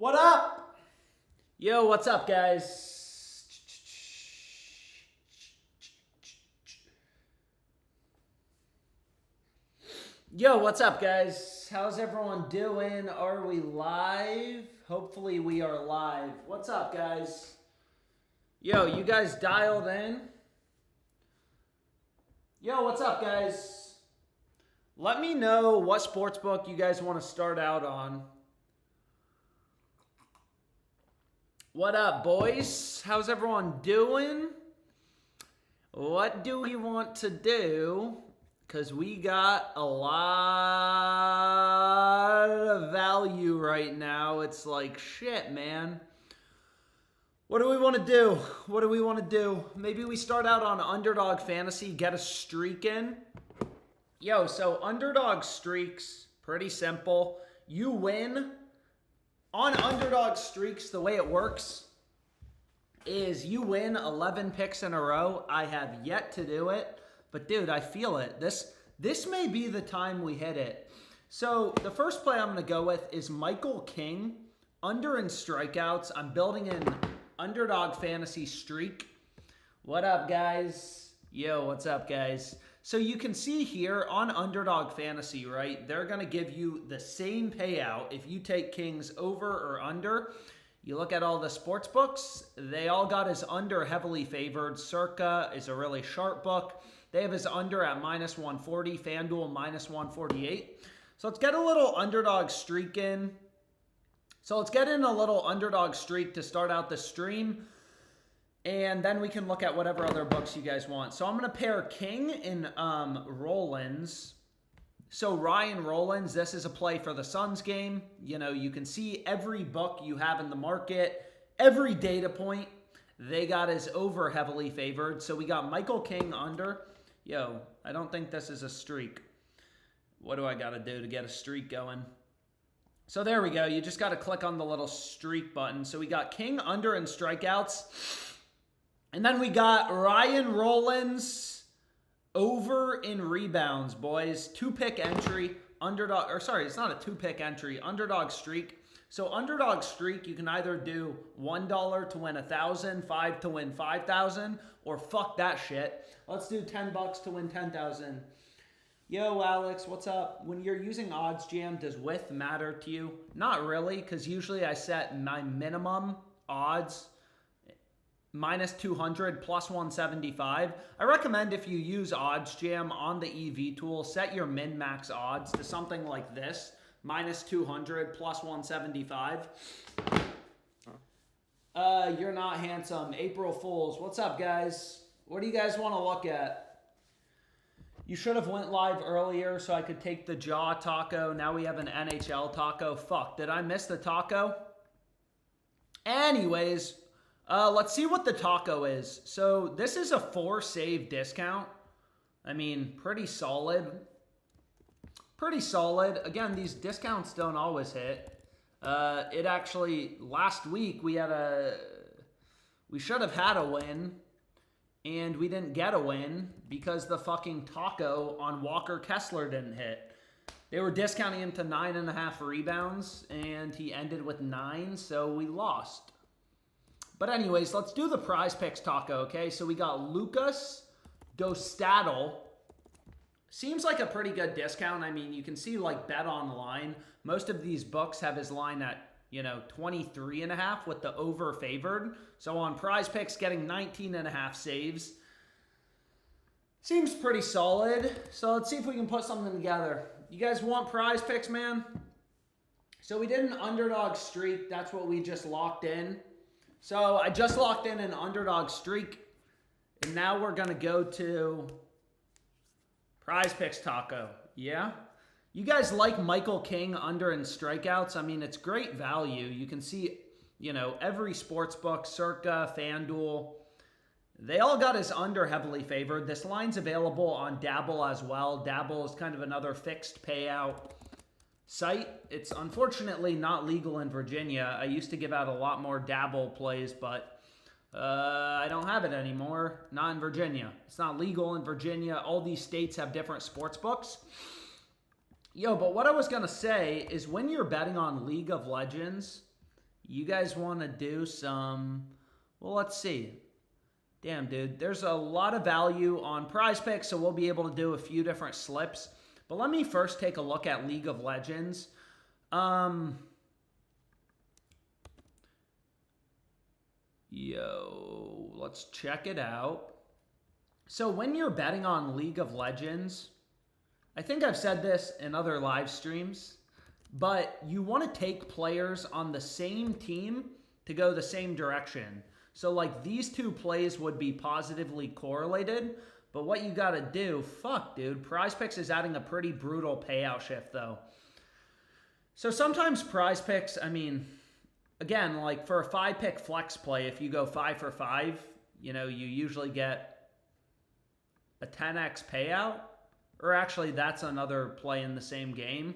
What up? Yo, what's up, guys? Yo, what's up, guys? How's everyone doing? Are we live? Hopefully we are live. What's up, guys? Yo, you guys dialed in? Yo, what's up, guys? Let me know what sportsbook you guys want to start out on. What up, boys? How's everyone doing? What do we want to do? Because we got a lot of value right now. It's like, shit, man. What do we want to do? What do we want to do? Maybe we start out on Underdog Fantasy, get a streak in. Yo, so Underdog Streaks, pretty simple. You win. On Underdog Streaks, the way it works is you win 11 picks in a row. I have yet to do it, but dude, I feel it. This may be the time we hit it. So the first play I'm going to go with is Michael King, under in strikeouts. I'm building an Underdog Fantasy streak. What up, guys? Yo, what's up, guys? So you can see here on Underdog Fantasy, right, they're going to give you the same payout if you take Kings over or under. You look at all the sports books, they all got his under heavily favored. Circa is a really sharp book. They have his under at minus 140, FanDuel minus 148. So let's get a little underdog streak in. So let's get in a little underdog streak to start out the stream. And then we can look at whatever other books you guys want. So I'm going to pair King in Rollins. So Ryan Rollins, this is a play for the Suns game. You know, you can see every book you have in the market, every data point, they got his over heavily favored. So we got Michael King under. Yo, I don't think this is a streak. What do I got to do to get a streak going? So there we go. You just got to click on the little streak button. So we got King under in strikeouts. And then we got Ryan Rollins over in rebounds, boys. 2-pick entry, underdog, or sorry, it's not a 2-pick entry, underdog streak. So underdog streak, you can either do $1 to win 1,000, $5 to win 5,000, or fuck that shit. Let's do $10 to win 10,000. Yo, Alex, what's up? When you're using odds jam, does width matter to you? Not really, because usually I set my minimum odds minus 200 plus 175. I recommend if you use odds jam on the EV tool, set your min max odds to something like this, minus 200 plus 175. You're not handsome. April Fools. What's up, guys? What do you guys want to look at? You should have went live earlier so I could take the jaw taco. Now we have an NHL taco. Fuck, did I miss the taco? Anyways, let's see what the taco is. So this is a 4-save discount. I mean, pretty solid. Pretty solid. Again, these discounts don't always hit. It actually, last week we should have had a win. And we didn't get a win because the fucking taco on Walker Kessler didn't hit. They were discounting him to 9.5 rebounds, and he ended with 9, so we lost. But anyways, let's do the PrizePicks taco, okay? So we got Lucas Dostatl. Seems like a pretty good discount. I mean, you can see like Bet Online. Most of these books have his line at, 23.5 with the over favored. So on PrizePicks, getting 19.5 saves. Seems pretty solid. So let's see if we can put something together. You guys want PrizePicks, man? So we did an underdog streak. That's what we just locked in. So I just locked in an underdog streak. And now we're going to go to PrizePicks taco. Yeah? You guys like Michael King under in strikeouts? I mean, it's great value. You can see, every sports book, Circa, FanDuel, they all got his under heavily favored. This line's available on Dabble as well. Dabble is kind of another fixed payout site. It's unfortunately not legal in Virginia. I used to give out a lot more Dabble plays, but I don't have it anymore. Not in Virginia. It's not legal in Virginia. All these states have different sports books. Yo, but what I was going to say is when you're betting on League of Legends, You guys want to do some, well, let's see. Damn, dude, there's a lot of value on PrizePicks, so we'll be able to do a few different slips. But let me first take a look at League of Legends. Yo, let's check it out. So when you're betting on League of Legends, I think I've said this in other live streams, but you want to take players on the same team to go the same direction. So like these two plays would be positively correlated, but what you got to do, fuck dude, PrizePicks is adding a pretty brutal payout shift though. So sometimes PrizePicks, I mean, again, like for a 5-pick flex play, if you go 5 for 5, you know, you usually get a 10x payout. Or actually, that's another play in the same game.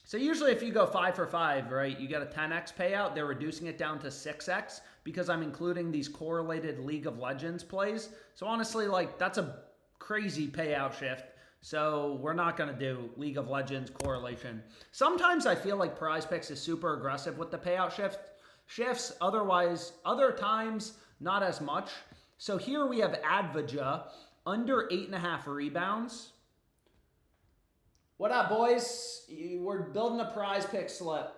So usually if you go 5 for 5, right, you get a 10x payout. They're reducing it down to 6x because I'm including these correlated League of Legends plays. So honestly, like, that's a crazy payout shift. So we're not going to do League of Legends correlation. Sometimes I feel like PrizePicks is super aggressive with the payout shifts. Other times, not as much. So here we have Advaja under 8.5 rebounds. What up, boys? We're building a PrizePicks slip.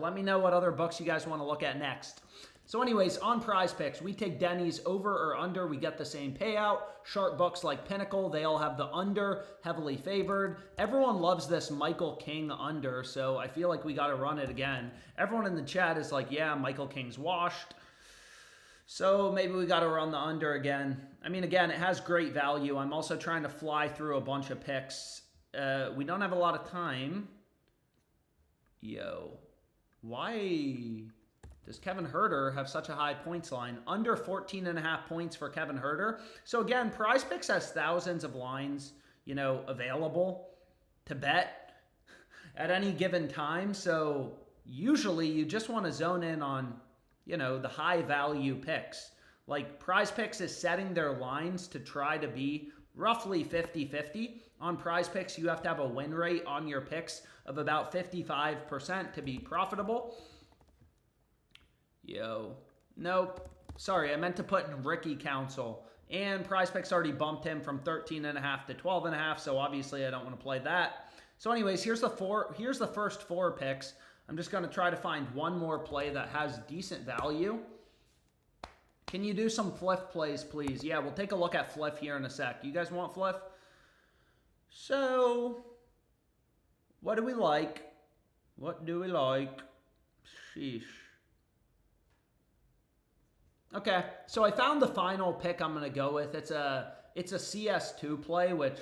Let me know what other books you guys want to look at next. So anyways, on PrizePicks, we take Denny's over or under. We get the same payout. Sharp books like Pinnacle, they all have the under, heavily favored. Everyone loves this Michael King under, so I feel like we got to run it again. Everyone in the chat is like, yeah, Michael King's washed. So maybe we got to run the under again. I mean, again, it has great value. I'm also trying to fly through a bunch of picks. We don't have a lot of time. Yo, why does Kevin Huerter have such a high points line? Under 14.5 points for Kevin Huerter. So again, PrizePicks has thousands of lines, you know, available to bet at any given time. So usually you just want to zone in on, you know, the high value picks. Like PrizePicks is setting their lines to try to be roughly 50-50. On PrizePicks, you have to have a win rate on your picks of about 55% to be profitable. Yo, nope. Sorry, I meant to put in Ricky Council. And PrizePicks already bumped him from 13.5 to 12.5, so obviously I don't want to play that. So anyways, here's the first 4 picks. I'm just going to try to find one more play that has decent value. Can you do some Fliff plays, please? Yeah, we'll take a look at Fliff here in a sec. You guys want Fliff? So, what do we like? What do we like? Sheesh. Okay, so I found the final pick I'm going to go with. It's a CS2 play, which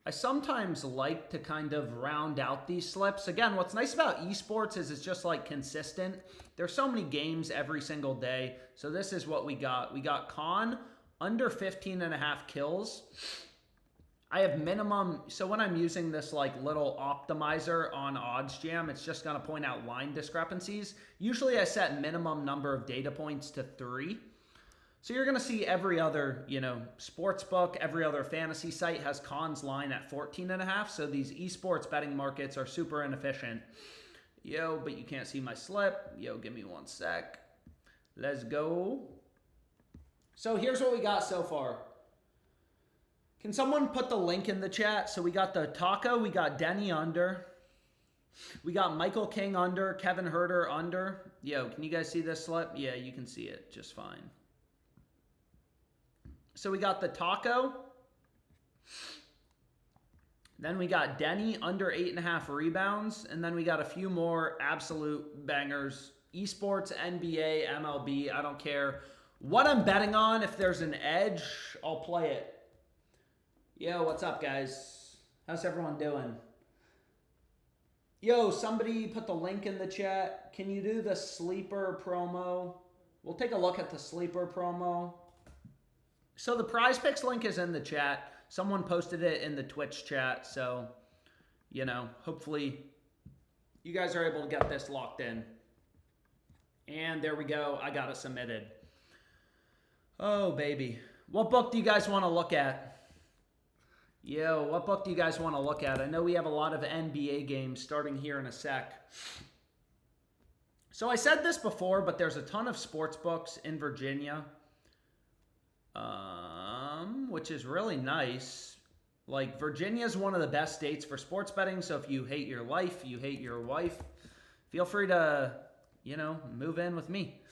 I sometimes like to kind of round out these slips. Again, what's nice about esports is it's just like consistent. There's so many games every single day. So this is what we got. We got Khan under 15.5 kills. I have minimum, so when I'm using this like little optimizer on OddsJam, it's just going to point out line discrepancies. Usually I set minimum number of data points to 3. So you're going to see every other, you know, sports book, every other fantasy site has Khan's line at 14.5. So these esports betting markets are super inefficient. Yo, but you can't see my slip. Yo, give me one sec. Let's go. So here's what we got so far. Can someone put the link in the chat? So we got the Taco, we got Denny under. We got Michael King under, Kevin Huerter under. Yo, can you guys see this slip? Yeah, you can see it just fine. So we got the Taco. Then we got Denny under 8.5 rebounds. And then we got a few more absolute bangers. Esports, NBA, MLB, I don't care what I'm betting on. If there's an edge, I'll play it. Yo, what's up, guys? How's everyone doing? Yo, somebody put the link in the chat. Can you do the sleeper promo? We'll take a look at the sleeper promo. So the PrizePicks link is in the chat. Someone posted it in the Twitch chat. So, you know, hopefully you guys are able to get this locked in. And there we go. I got it submitted. Oh, baby. What book do you guys want to look at? Yo, what book do you guys want to look at? I know we have a lot of NBA games starting here in a sec. So I said this before, but there's a ton of sports books in Virginia, which is really nice. Like, Virginia is one of the best states for sports betting, so if you hate your life, you hate your wife, feel free to, you know, move in with me.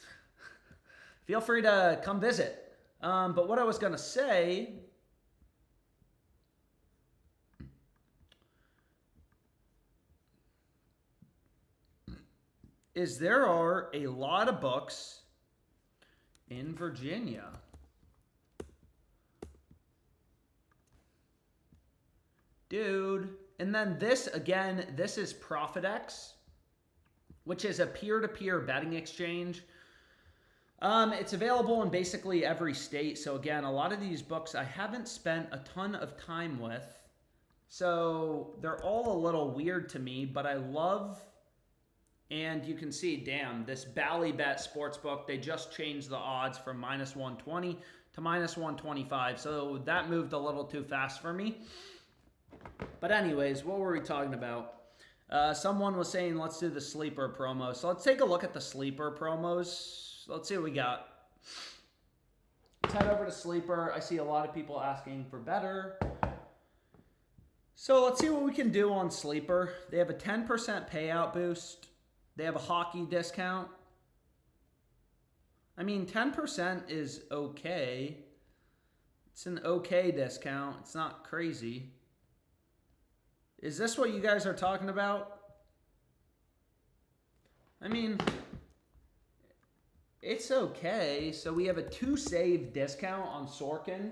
Feel free to come visit. But what I was going to say is there are a lot of books in Virginia. Dude. And then this, again, this is ProphetX, which is a peer-to-peer betting exchange. It's available in basically every state. So again, a lot of these books I haven't spent a ton of time with. So they're all a little weird to me, but I love... And you can see, damn, this Ballybet Sportsbook, they just changed the odds from minus 120 to minus 125. So that moved a little too fast for me. But anyways, what were we talking about? Someone was saying, let's do the sleeper promo. So let's take a look at the sleeper promos. Let's see what we got. Let's head over to sleeper. I see a lot of people asking for Betr. So let's see what we can do on sleeper. They have a 10% payout boost. They have a hockey discount. I mean, 10% is okay. It's an okay discount. It's not crazy. Is this what you guys are talking about? I mean, it's okay. So we have a 2-save discount on Sorkin.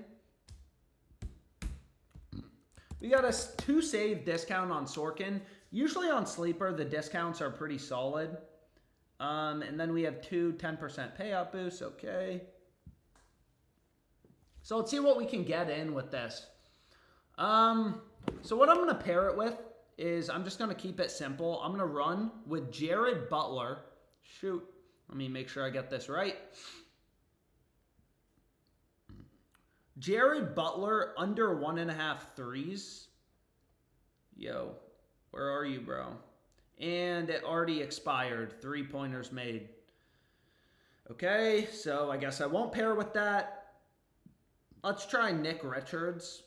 We got a 2-save discount on Sorkin. Usually on sleeper, the discounts are pretty solid. And then we have 2 10% payout boosts. Okay. So let's see what we can get in with this. So what I'm going to pair it with is I'm just going to keep it simple. I'm going to run with Jared Butler. Shoot. Let me make sure I get this right. Jared Butler under 1.5 threes. Yo. Where are you, bro? And it already expired. 3-pointers made. Okay, so I guess I won't pair with that. Let's try Nick Richards.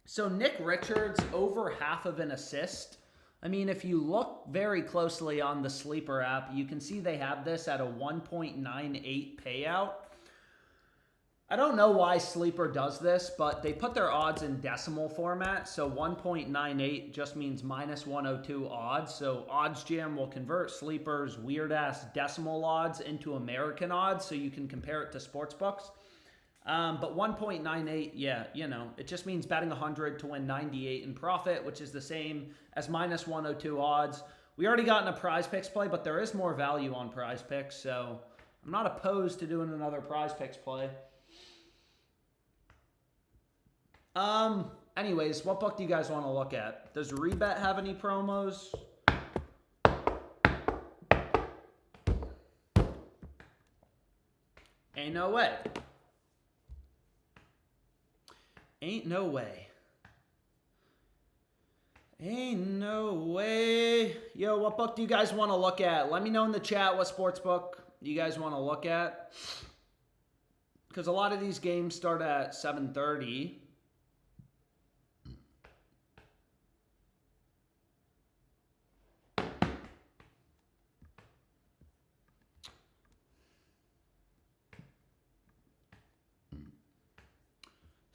So Nick Richards, over half of an assist. I mean, if you look very closely on the Sleeper app, you can see they have this at a 1.98 payout. I don't know why Sleeper does this, but they put their odds in decimal format. So 1.98 just means minus 102 odds. So OddsJam will convert Sleeper's weird-ass decimal odds into American odds so you can compare it to sportsbooks. But 1.98, yeah, you know, it just means betting 100 to win 98 in profit, which is the same as minus 102 odds. We already got in a PrizePicks play, but there is more value on PrizePicks, so I'm not opposed to doing another PrizePicks play. Anyways, what book do you guys want to look at? Does Rebet have any promos? Ain't no way. Ain't no way. Ain't no way. Yo, what book do you guys want to look at? Let me know in the chat what sports book you guys want to look at. Because a lot of these games start at 7:30.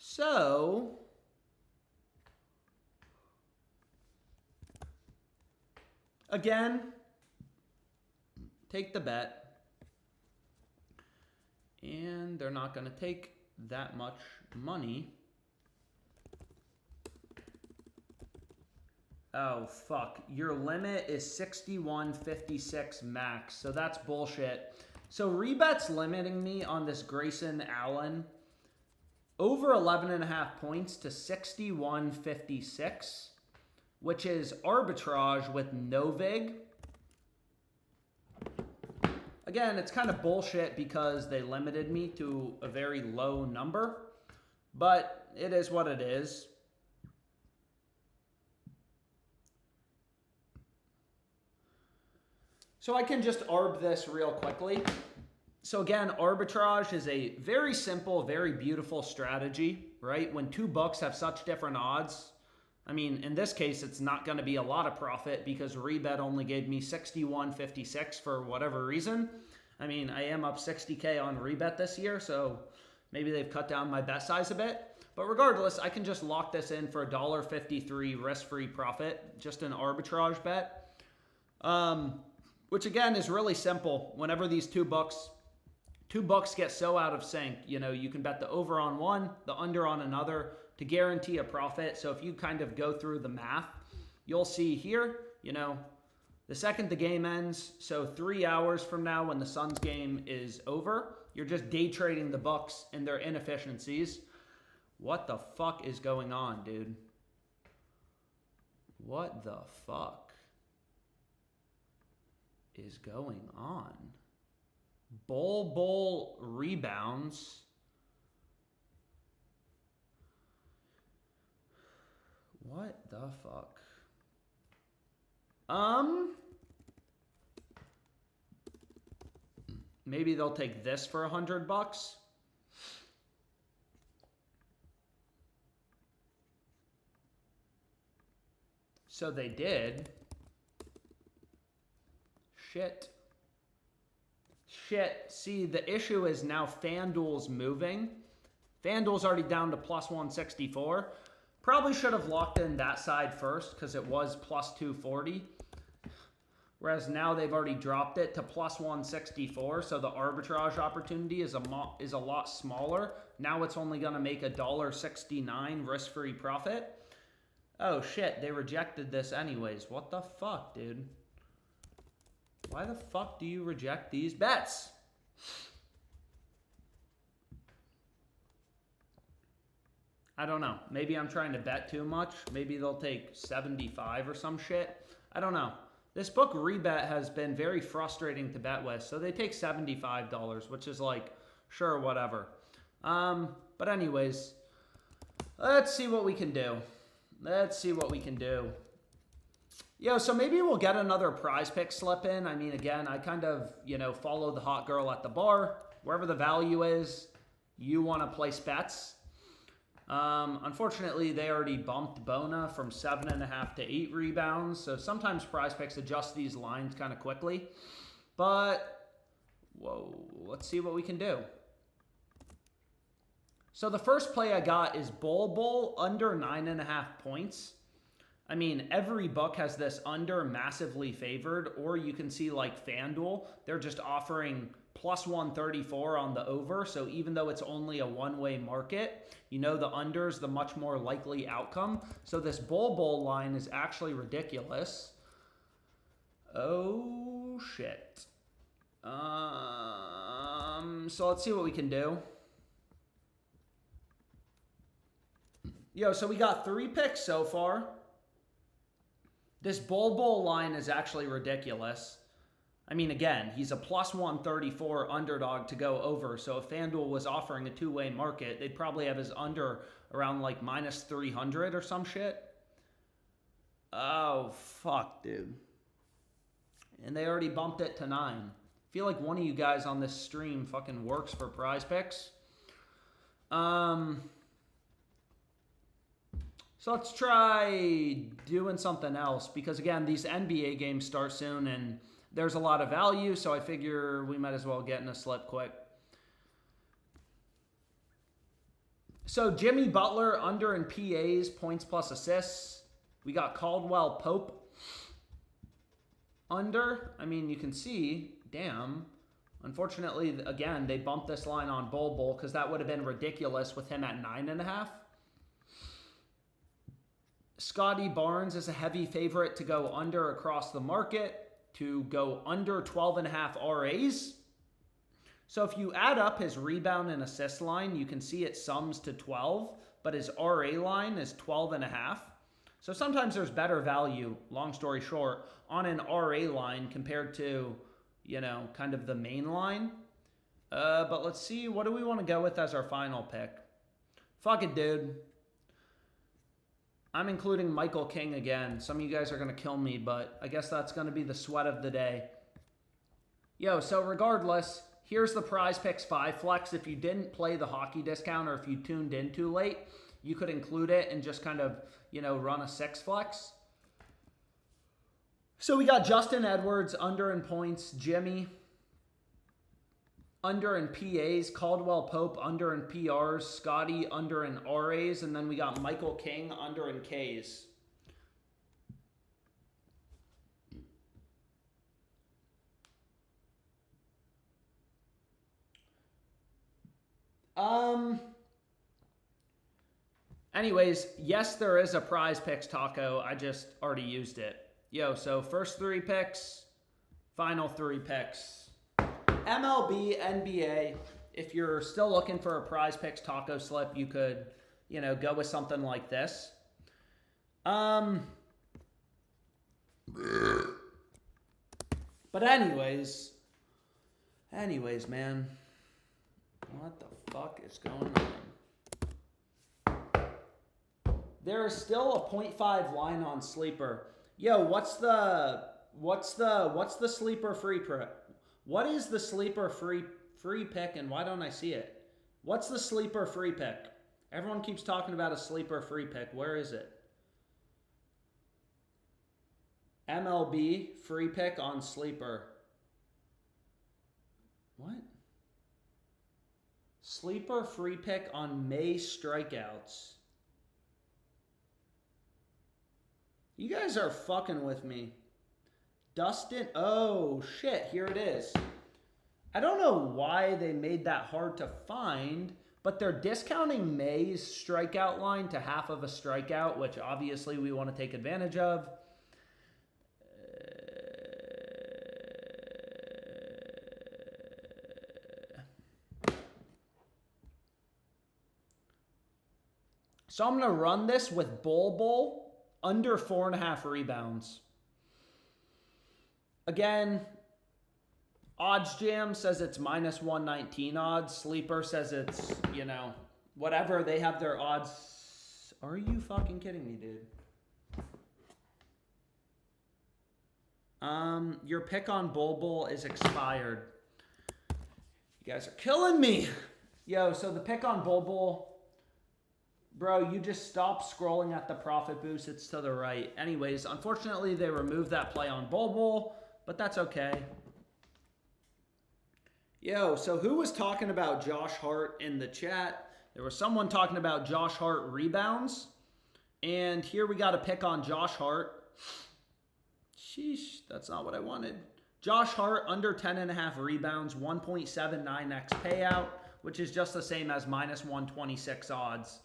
So, again, take the bet. And they're not going to take that much money. Oh, fuck. Your limit is 61.56 max. So that's bullshit. So Rebet's limiting me on this Grayson Allen over 11.5 points to 61.56, which is arbitrage with no vig. Again, it's kind of bullshit because they limited me to a very low number, but it is what it is. So I can just arb this real quickly. So again, arbitrage is a very simple, very beautiful strategy, right? When two books have such different odds, I mean, in this case, it's not going to be a lot of profit because Rebet only gave me 61.56 for whatever reason. I mean, I am up 60K on Rebet this year, so maybe they've cut down my bet size a bit. But regardless, I can just lock this in for $1.53 risk-free profit, just an arbitrage bet. Which again is really simple. Whenever these two books get so out of sync, you know, you can bet the over on one, the under on another to guarantee a profit. So if you kind of go through the math, you'll see here, you know, the second the game ends, so 3 hours from now when the Suns game is over, you're just day trading the books and their inefficiencies. What the fuck is going on, dude? What the fuck is going on? Bull rebounds. What the fuck? Maybe they'll take this for $100. So they did. Shit. See, the issue is now FanDuel's moving. FanDuel's already down to plus 164. Probably should have locked in that side first because it was plus 240. Whereas now they've already dropped it to plus 164. So the arbitrage opportunity is a lot smaller. Now it's only going to make $1.69 risk-free profit. Oh shit, they rejected this anyways. What the fuck, dude? Why the fuck do you reject these bets? I don't know. Maybe I'm trying to bet too much. Maybe they'll take 75 or some shit. I don't know. This book Rebet has been very frustrating to bet with. So they take $75, which is like, sure, whatever. But anyways, let's see what we can do. Let's see what we can do. Yo, so maybe we'll get another PrizePicks slip in. I mean, again, I kind of, you know, follow the hot girl at the bar. Wherever the value is, you want to place bets. Unfortunately, they already bumped Bona from 7.5 to 8 rebounds. So sometimes PrizePicks adjust these lines kind of quickly. But, whoa, let's see what we can do. So the first play I got is Bull under 9.5 points. I mean, every book has this under massively favored, or you can see like FanDuel, they're just offering plus 134 on the over. So even though it's only a one-way market, you know the under is the much more likely outcome. So this Bull line is actually ridiculous. Oh, shit. So let's see what we can do. Yo, so we got 3 picks so far. This Bull line is actually ridiculous. I mean, again, he's a plus 134 underdog to go over. So if FanDuel was offering a two-way market, they'd probably have his under around like minus 300 or some shit. Oh, fuck, dude. And they already bumped it to 9. I feel like one of you guys on this stream fucking works for PrizePicks. So let's try doing something else because, again, these NBA games start soon and there's a lot of value, so I figure we might as well get in a slip quick. So Jimmy Butler under in PAs, points plus assists. We got Caldwell Pope under. I mean, you can see, damn. Unfortunately, again, they bumped this line on Bull because that would have been ridiculous with him at 9.5. Scotty Barnes is a heavy favorite to go under across the market, to go under 12.5 RAs. So if you add up his rebound and assist line, you can see it sums to 12, but his RA line is 12.5. So sometimes there's better value, long story short, on an RA line compared to, you know, kind of the main line. But let's see, what do we want to go with as our final pick? Fuck it, dude. I'm including Michael King again. Some of you guys are going to kill me, but I guess that's going to be the sweat of the day. Yo, so regardless, here's the PrizePicks 5 flex. If you didn't play the hockey discount or if you tuned in too late, you could include it and just kind of, you know, run a 6 flex. So we got Justin Edwards under in points, Jimmy under in PAs, Caldwell Pope under in PRs, Scotty under in RAs, and then we got Michael King under in Ks. Anyways, yes, there is a PrizePicks taco. I just already used it. Yo, so first 3 picks, final 3 picks. MLB, NBA. If you're still looking for a PrizePicks taco slip, you could, you know, go with something like this. But anyways, man. What the fuck is going on? There is still a 0.5 line on sleeper. Yo, what's the sleeper free pick? What is the sleeper free pick and why don't I see it? What's the sleeper free pick? Everyone keeps talking about a sleeper free pick. Where is it? MLB free pick on sleeper. What? Sleeper free pick on May strikeouts. You guys are fucking with me. Dustin, oh shit, here it is. I don't know why they made that hard to find, but they're discounting May's strikeout line to half of a strikeout, which obviously we want to take advantage of. So I'm going to run this with Bull under 4.5 rebounds. Again, Odds Jam says it's minus 119 odds. Sleeper says it's, you know, whatever. They have their odds. Are you fucking kidding me, dude? Your pick on Bull is expired. You guys are killing me. Yo, so the pick on Bull, bro, you just stop scrolling at the profit boost. It's to the right. Anyways, unfortunately, they removed that play on Bull, but that's okay. Yo, so who was talking about Josh Hart in the chat? There was someone talking about Josh Hart rebounds. And here we got a pick on Josh Hart. Sheesh, that's not what I wanted. Josh Hart under 10.5 rebounds, 1.79x payout, which is just the same as minus 126 odds.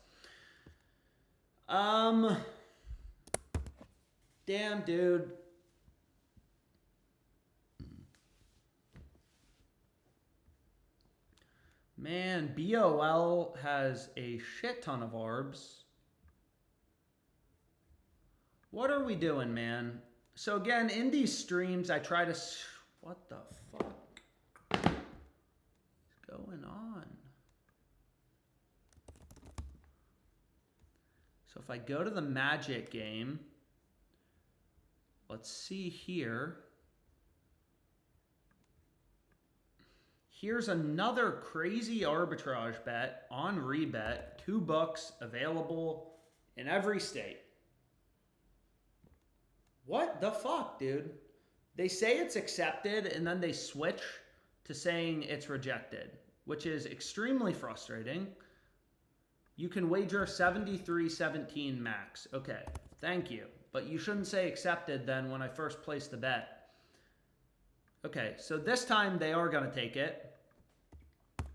Damn, dude. Man, BOL has a shit ton of arbs. What are we doing, man? So again, in these streams, I try to... What the fuck is going on? So if I go to the Magic game, let's see here. Here's another crazy arbitrage bet on Rebet. 2 books available in every state. What the fuck, dude? They say it's accepted and then they switch to saying it's rejected, which is extremely frustrating. You can wager 73.17 max. Okay, thank you. But you shouldn't say accepted then when I first placed the bet. Okay, so this time they are going to take it.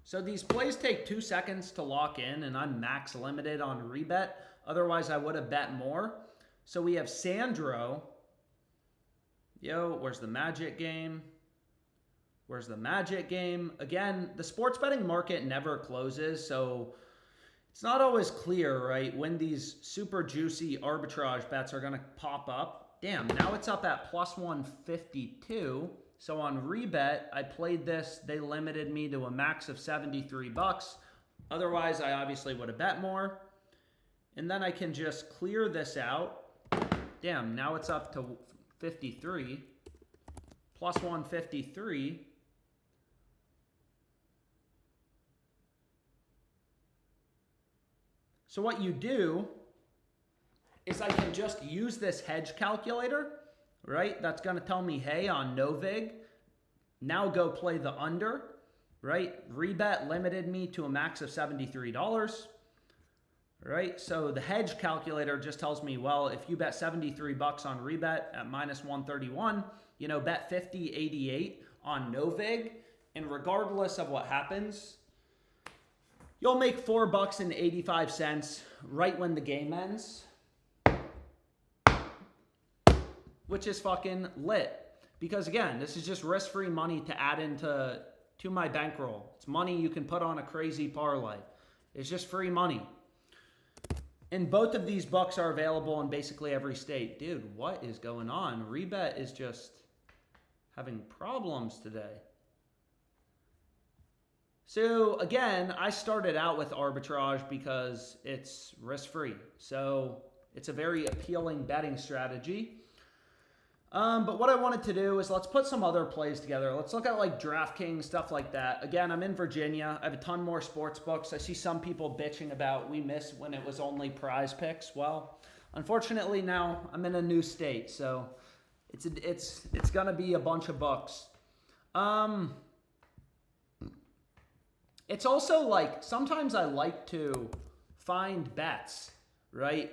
So these plays take 2 seconds to lock in, and I'm max limited on Rebet. Otherwise, I would have bet more. So we have Sandro. Yo, where's the Magic game? Where's the Magic game? Again, the sports betting market never closes, so it's not always clear, right, when these super juicy arbitrage bets are going to pop up. Damn, now it's up at plus 152. So on rebet, I played this. They limited me to a max of 73 bucks. Otherwise, I obviously would have bet more. And then I can just clear this out. Damn, now it's up to 53. Plus 153. So what you do is I can just use this hedge calculator, right? That's going to tell me, hey, on no vig, now go play the under, right? Rebet limited me to a max of $73, right? So the hedge calculator just tells me, well, if you bet 73 bucks on rebet at minus 131, you know, bet 50.88 on no vig, and regardless of what happens, you'll make $4.85 right when the game ends, which is fucking lit. Because again, this is just risk-free money to add into my bankroll. It's money you can put on a crazy parlay. It's just free money. And both of these bucks are available in basically every state. Dude, what is going on? Rebet is just having problems today. So again, I started out with arbitrage because it's risk-free. So it's a very appealing betting strategy. But what I wanted to do is let's put some other plays together. Let's look at like DraftKings, stuff like that. Again, I'm in Virginia. I have a ton more sports books. I see some people bitching about we miss when it was only PrizePicks. Well, unfortunately now I'm in a new state, so it's gonna be a bunch of books. It's also like sometimes I like to find bets, right?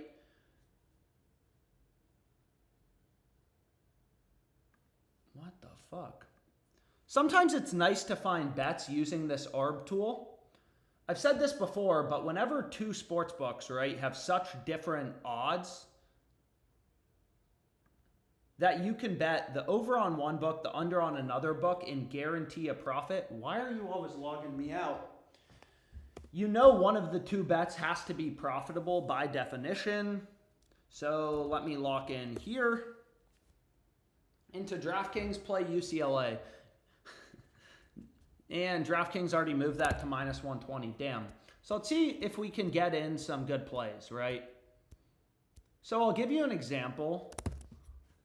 What the fuck? Sometimes it's nice to find bets using this ARB tool. I've said this before, but whenever two sports books, right, have such different odds that you can bet the over on one book, the under on another book, and guarantee a profit. Why are you always logging me out? You know one of the two bets has to be profitable by definition. So let me lock in here. Into DraftKings, play UCLA. And DraftKings already moved that to minus 120. Damn. So let's see if we can get in some good plays, right? So I'll give you an example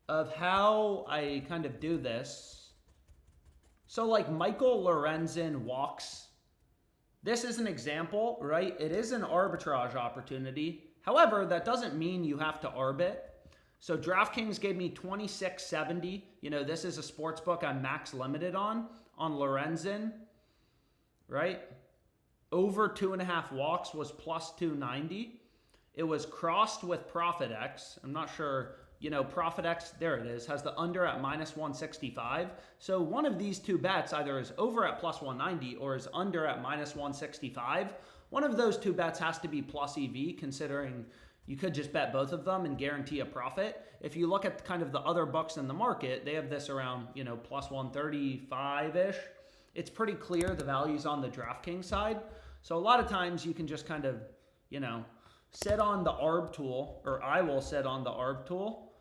of how I kind of do this. So like Michael Lorenzen walks. This is an example, right? It is an arbitrage opportunity. However, that doesn't mean you have to arb it. So DraftKings gave me 26.70. You know, this is a sports book I'm max limited on Lorenzen, right? Over 2.5 walks was plus 290. It was crossed with ProphetX. I'm not sure, you know, ProphetX, there it is, has the under at minus 165. So one of these two bets either is over at plus 190 or is under at minus 165. One of those two bets has to be plus EV, considering you could just bet both of them and guarantee a profit. If you look at kind of the other books in the market, they have this around, you know, plus 135-ish. It's pretty clear the value's on the DraftKings side. So a lot of times you can just kind of, you know, sit on the ARB tool, or I will sit on the ARB tool,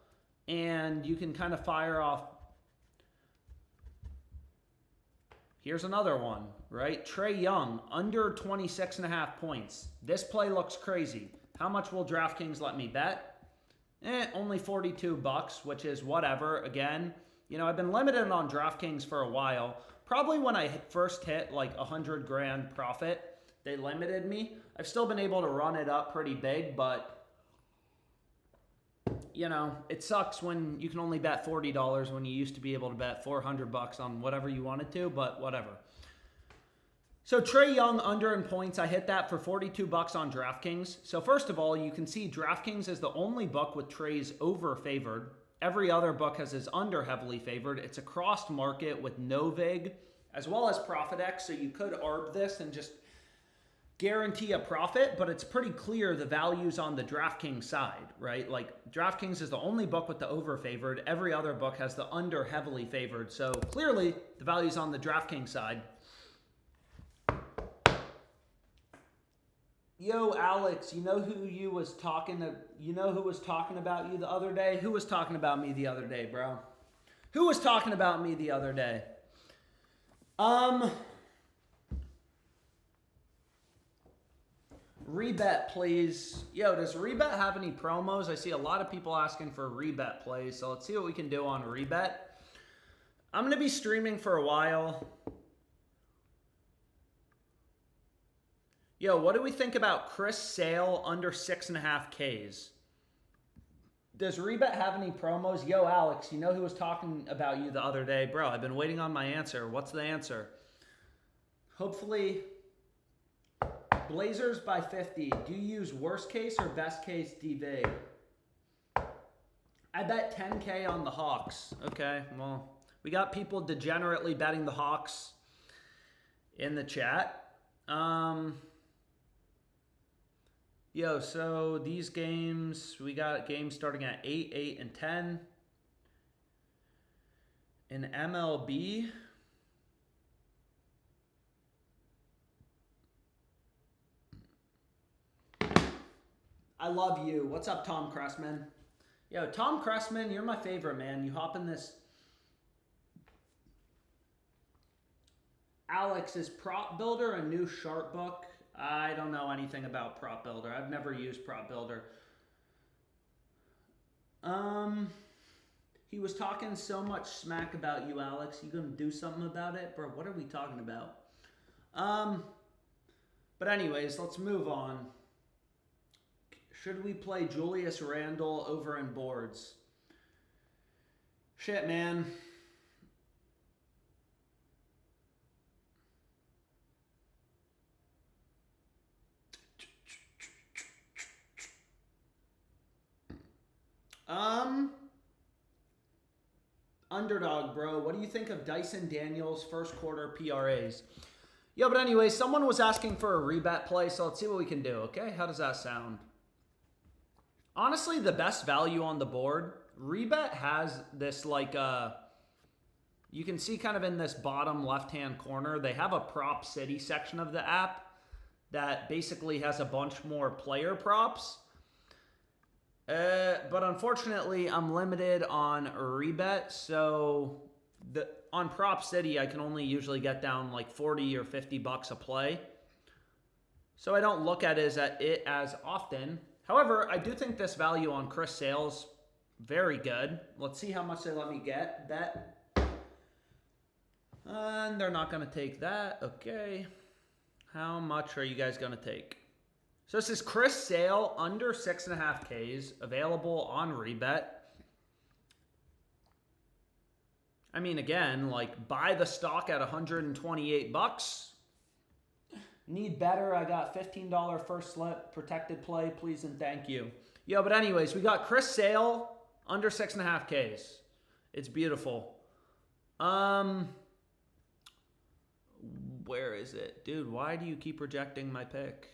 and you can kind of fire off. Here's another one, right? Trae Young, under 26.5 points. This play looks crazy. How much will DraftKings let me bet? Only 42 bucks, which is whatever. Again, you know, I've been limited on DraftKings for a while. Probably when I first hit like 100 grand profit, they limited me. I've still been able to run it up pretty big, but you know, it sucks when you can only bet $40 when you used to be able to bet 400 bucks on whatever you wanted to, but whatever. So Trae Young under in points, I hit that for 42 bucks on DraftKings. So first of all, you can see DraftKings is the only book with Trae's over favored. Every other book has his under heavily favored. It's a crossed market with no vig as well as ProphetX. So you could arb this and just guarantee a profit, but it's pretty clear the value's on the DraftKings side, right? Like DraftKings is the only book with the over favored. Every other book has the under heavily favored. So clearly the value's on the DraftKings side. Yo, Alex, you know who was talking about you the other day? Who was talking about me the other day, bro? Who was talking about me the other day? Rebet, please. Yo, does Rebet have any promos? I see a lot of people asking for Rebet plays, so let's see what we can do on Rebet. I'm going to be streaming for a while. Yo, what do we think about Chris Sale under 6.5 Ks? Does Rebet have any promos? Yo, Alex, you know who was talking about you the other day? Bro, I've been waiting on my answer. What's the answer? Hopefully, Blazers by 50. Do you use worst case or best case DV? I bet 10K on the Hawks. Okay, well, we got people degenerately betting the Hawks in the chat. Yo, so these games, we got games starting at 8, 8, and 10. In MLB, I love you. What's up, Tom Cressman? Yo, Tom Cressman, you're my favorite, man. You hop in this. Alex, is Prop Builder a new sharp book? I don't know anything about Prop Builder. I've never used Prop Builder. He was talking so much smack about you, Alex. You gonna do something about it? Bro, what are we talking about? But anyways, let's move on. Should we play Julius Randle over in boards? Shit, man. Underdog, bro. What do you think of Dyson Daniels' first quarter PRAs? Yo, but anyway, someone was asking for a rebet play, so let's see what we can do, okay? How does that sound? Honestly, the best value on the board, Rebet has this like, you can see kind of in this bottom left-hand corner, they have a Prop City section of the app that basically has a bunch more player props. But unfortunately, I'm limited on Rebet, so on Prop City, I can only usually get down like 40 or 50 bucks a play. So I don't look at it as often. However, I do think this value on Chris Sale's very good. Let's see how much they let me get. Bet. And they're not going to take that. Okay. How much are you guys going to take? So this is Chris Sale under 6.5 Ks, available on Rebet. I mean, again, like buy the stock at 128 bucks. Need better. I got $15 first slip, protected play, please and thank you. Yo, but anyways, we got Chris Sale under 6.5 Ks. It's beautiful. Where is it? Dude, why do you keep rejecting my pick?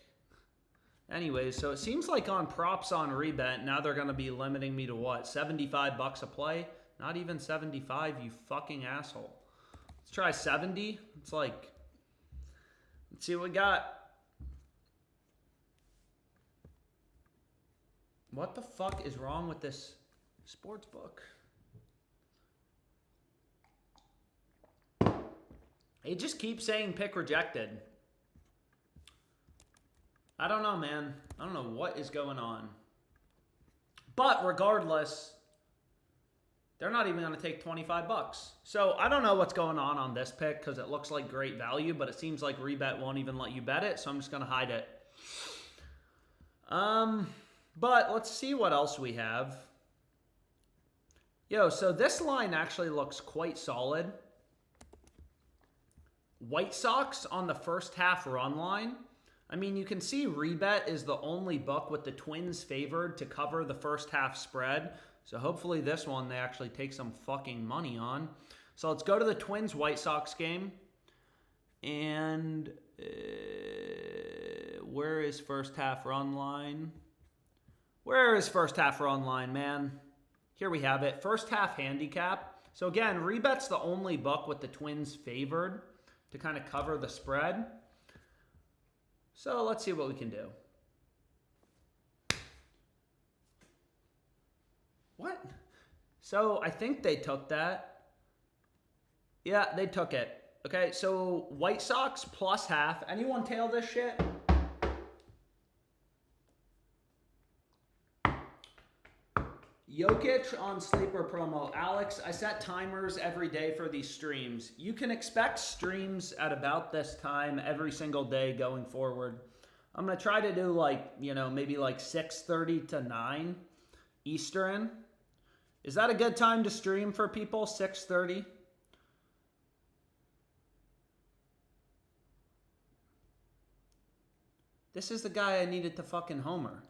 Anyways, so it seems like on props on Rebet, now they're going to be limiting me to what? 75 bucks a play? Not even 75, you fucking asshole. Let's try 70. It's like, let's see what we got. What the fuck is wrong with this sports book? It just keeps saying pick rejected. I don't know, man. I don't know what is going on. But regardless, they're not even going to take 25 bucks. So I don't know what's going on this pick because it looks like great value, but it seems like Rebet won't even let you bet it, so I'm just going to hide it. But let's see what else we have. Yo, so this line actually looks quite solid. White Sox on the first half run line. I mean, you can see Rebet is the only book with the Twins favored to cover the first half spread. So hopefully this one they actually take some fucking money on. So let's go to the Twins White Sox game. And where is first half run line? Where is first half run line, man? Here we have it. First half handicap. So again, Rebet's the only book with the Twins favored to kind of cover the spread. So let's see what we can do. What? So I think they took that. Yeah, they took it. Okay, so White Sox plus half. Anyone tail this shit? Jokic on Sleeper promo. Alex, I set timers every day for these streams. You can expect streams at about this time every single day going forward. I'm going to try to do like, you know, maybe like 6:30 to 9 Eastern. Is that a good time to stream for people? 6:30? This is the guy I needed to fucking homer.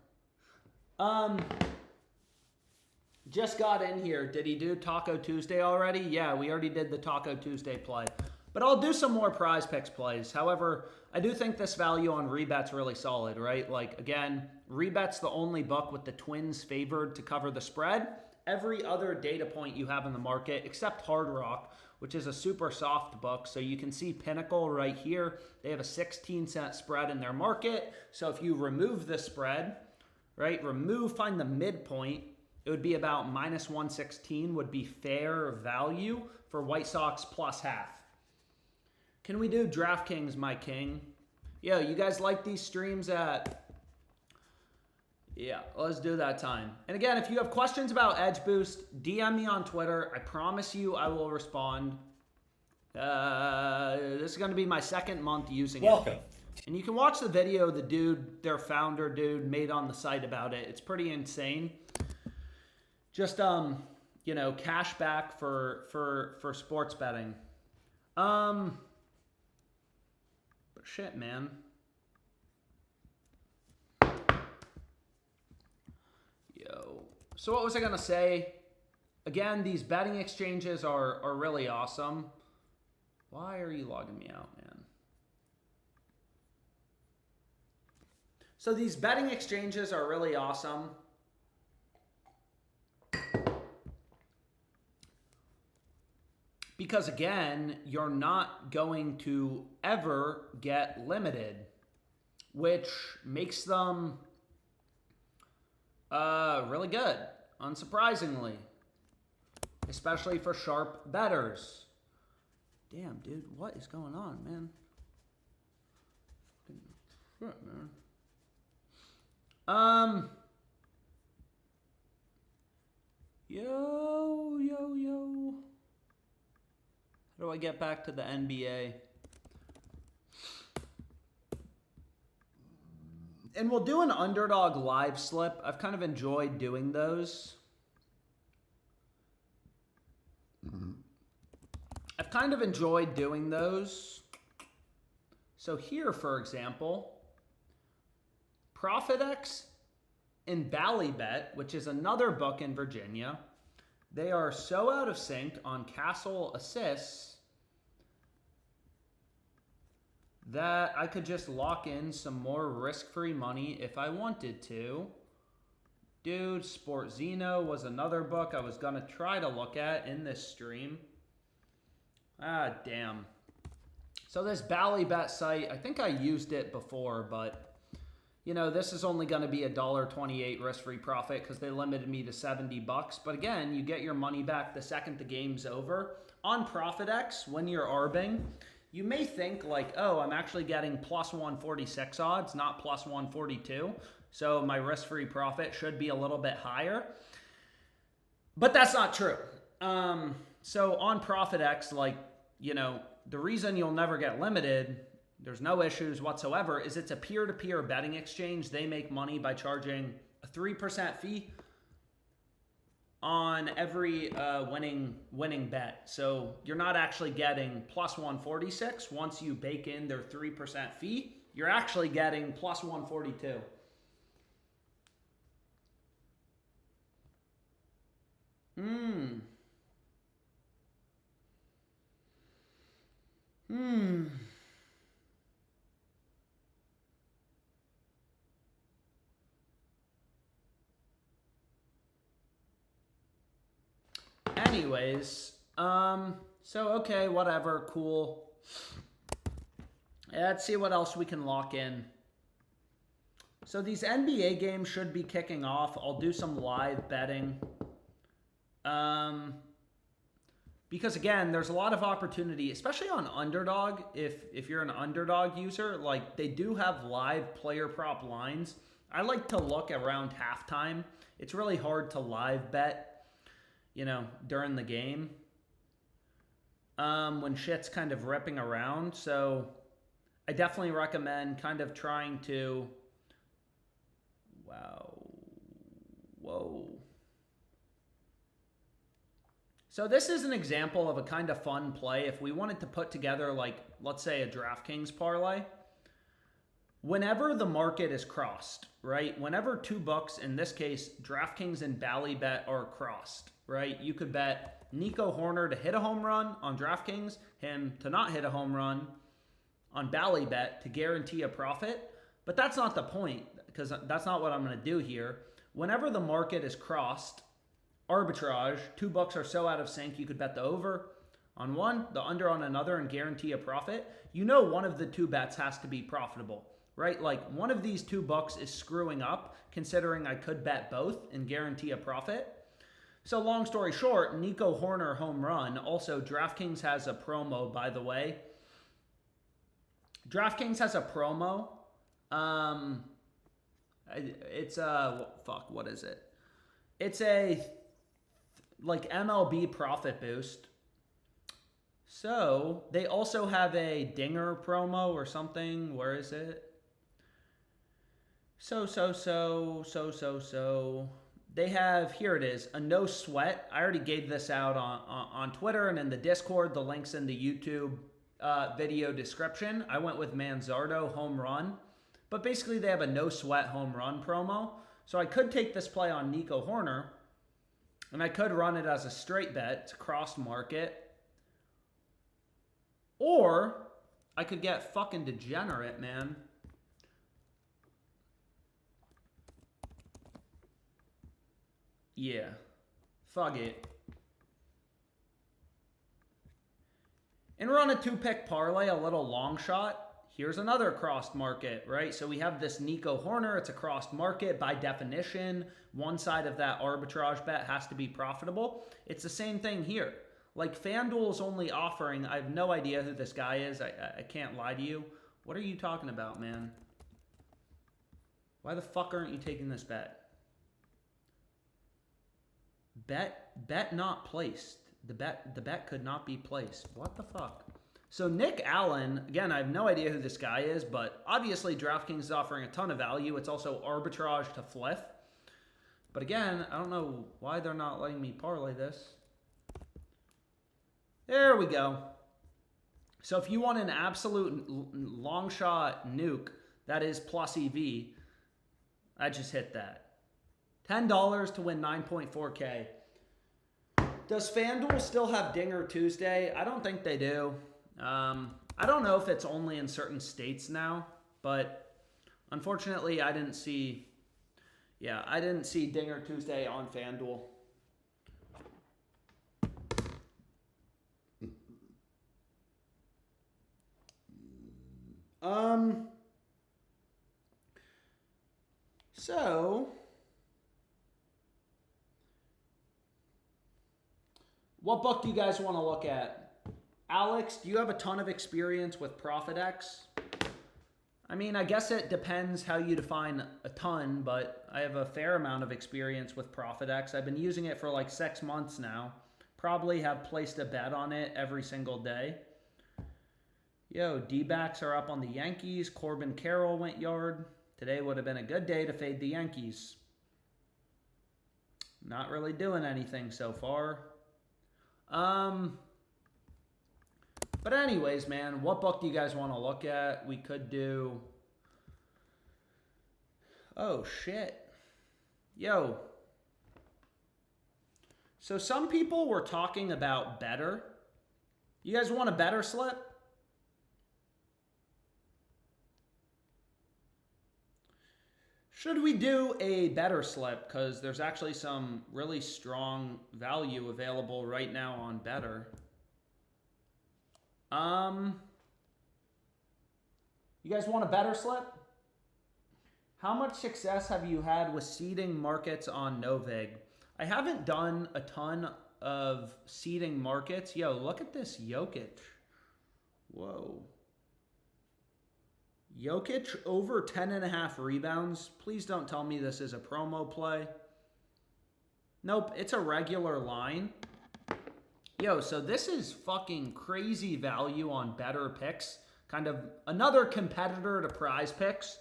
Just got in here. Did he do Taco Tuesday already? Yeah, we already did the Taco Tuesday play. But I'll do some more PrizePicks plays. However, I do think this value on rebet's really solid, right? Like, again, rebet's the only book with the Twins favored to cover the spread. Every other data point you have in the market, except Hard Rock, which is a super soft book. So you can see Pinnacle right here. They have a 16-cent spread in their market. So if you remove the spread, right, find the midpoint, it would be about minus 116 would be fair value for White Sox plus half. Can we do DraftKings, my king? Yo, you guys like these streams at... Yeah, let's do that time. And again, if you have questions about Edge Boost, DM me on Twitter. I promise you I will respond. This is going to be my second month using it. Welcome. And you can watch the video the dude, their founder dude, made on the site about it. It's pretty insane. Just, you know, cash back for sports betting. But shit, man. Yo. So what was I going to say? Again, these betting exchanges are really awesome. Why are you logging me out, man? So these betting exchanges are really awesome. Because again, you're not going to ever get limited, which makes them really good, unsurprisingly, especially for sharp bettors. Damn, dude, what is going on, man? Shit, man. Yo. How do I get back to the NBA? And we'll do an underdog live slip. I've kind of enjoyed doing those. So here, for example, ProphetX and Ballybet, which is another book in Virginia, they are so out of sync on Castle assists that I could just lock in some more risk-free money if I wanted to. Dude, Sport Zeno was another book I was going to try to look at in this stream. Ah, damn. So this Ballybet site, I think I used it before, but you know, this is only going to be $1.28 risk-free profit because they limited me to $70. But again, you get your money back the second the game's over. On ProphetX, when you're arbing, you may think like, oh, I'm actually getting plus 146 odds, not plus 142. So my risk-free profit should be a little bit higher. But that's not true. So on ProphetX, like, you know, the reason you'll never get limited, there's no issues whatsoever, is it's a peer-to-peer betting exchange. They make money by charging a 3% fee on every winning bet. So you're not actually getting plus 146 once you bake in their 3% fee. You're actually getting plus 142. Anyways, so okay, whatever, cool. Let's see what else we can lock in. So these NBA games should be kicking off. I'll do some live betting. Because again, there's a lot of opportunity, especially on underdog. If you're an underdog user, like they do have live player prop lines. I like to look around halftime. It's really hard to live bet, during the game when shit's kind of ripping around. So I definitely recommend kind of trying to, whoa. So this is an example of a kind of fun play. If we wanted to put together, like, let's say a DraftKings parlay, whenever the market is crossed, right? Whenever two books, in this case, DraftKings and Ballybet are crossed, right? You could bet Nico Horner to hit a home run on DraftKings, him to not hit a home run on Ballybet to guarantee a profit. But that's not the point, because that's not what I'm going to do here. Whenever the market is crossed, arbitrage, two books are so out of sync, you could bet the over on one, the under on another, and guarantee a profit. One of the two bets has to be profitable, right? Like one of these two books is screwing up, considering I could bet both and guarantee a profit. So long story short, Nico Horner home run. Also, DraftKings has a promo, by the way. DraftKings has a promo. It's what is it? It's a like MLB profit boost. So they also have a dinger promo or something. Where is it? So. They have, here it is, a no sweat. I already gave this out on Twitter and in the Discord. The link's in the YouTube video description. I went with Manzardo home run. But basically they have a no sweat home run promo. So I could take this play on Nico Horner, and I could run it as a straight bet. It's a cross market. Or I could get fucking degenerate, man. Yeah. Fuck it. And run a 2-pick parlay, a little long shot. Here's another crossed market, right? So we have this Nico Horner. It's a crossed market. By definition, one side of that arbitrage bet has to be profitable. It's the same thing here. Like FanDuel is only offering, I have no idea who this guy is. I can't lie to you. What are you talking about, man? Why the fuck aren't you taking this bet? Bet not placed. The bet could not be placed. What the fuck? So Nick Allen, again, I have no idea who this guy is, but obviously DraftKings is offering a ton of value. It's also arbitrage to Fliff. But again, I don't know why they're not letting me parlay this. There we go. So if you want an absolute long shot nuke, that is plus EV, I just hit that. $10 to win 9.4K. Does FanDuel still have Dinger Tuesday? I don't think they do. I don't know if it's only in certain states now, but unfortunately I didn't see Dinger Tuesday on FanDuel. So what book do you guys want to look at? Alex, do you have a ton of experience with ProphetX? I mean, I guess it depends how you define a ton, but I have a fair amount of experience with ProphetX. I've been using it for like 6 months now. Probably have placed a bet on it every single day. Yo, D-backs are up on the Yankees. Corbin Carroll went yard. Today would have been a good day to fade the Yankees. Not really doing anything so far. But anyways, man, what book do you guys want to look at? We could do... Oh, shit. Yo. So some people were talking about Betr. You guys want a Betr slip? Should we do a Betr slip? Because there's actually some really strong value available right now on Betr. You guys want a Betr slip? How much success have you had with seeding markets on Novig? I haven't done a ton of seeding markets. Yo, look at this Jokic. Whoa. Jokic over 10.5 rebounds. Please don't tell me this is a promo play. Nope, it's a regular line. Yo, so this is fucking crazy value on Betr picks. Kind of another competitor to PrizePicks.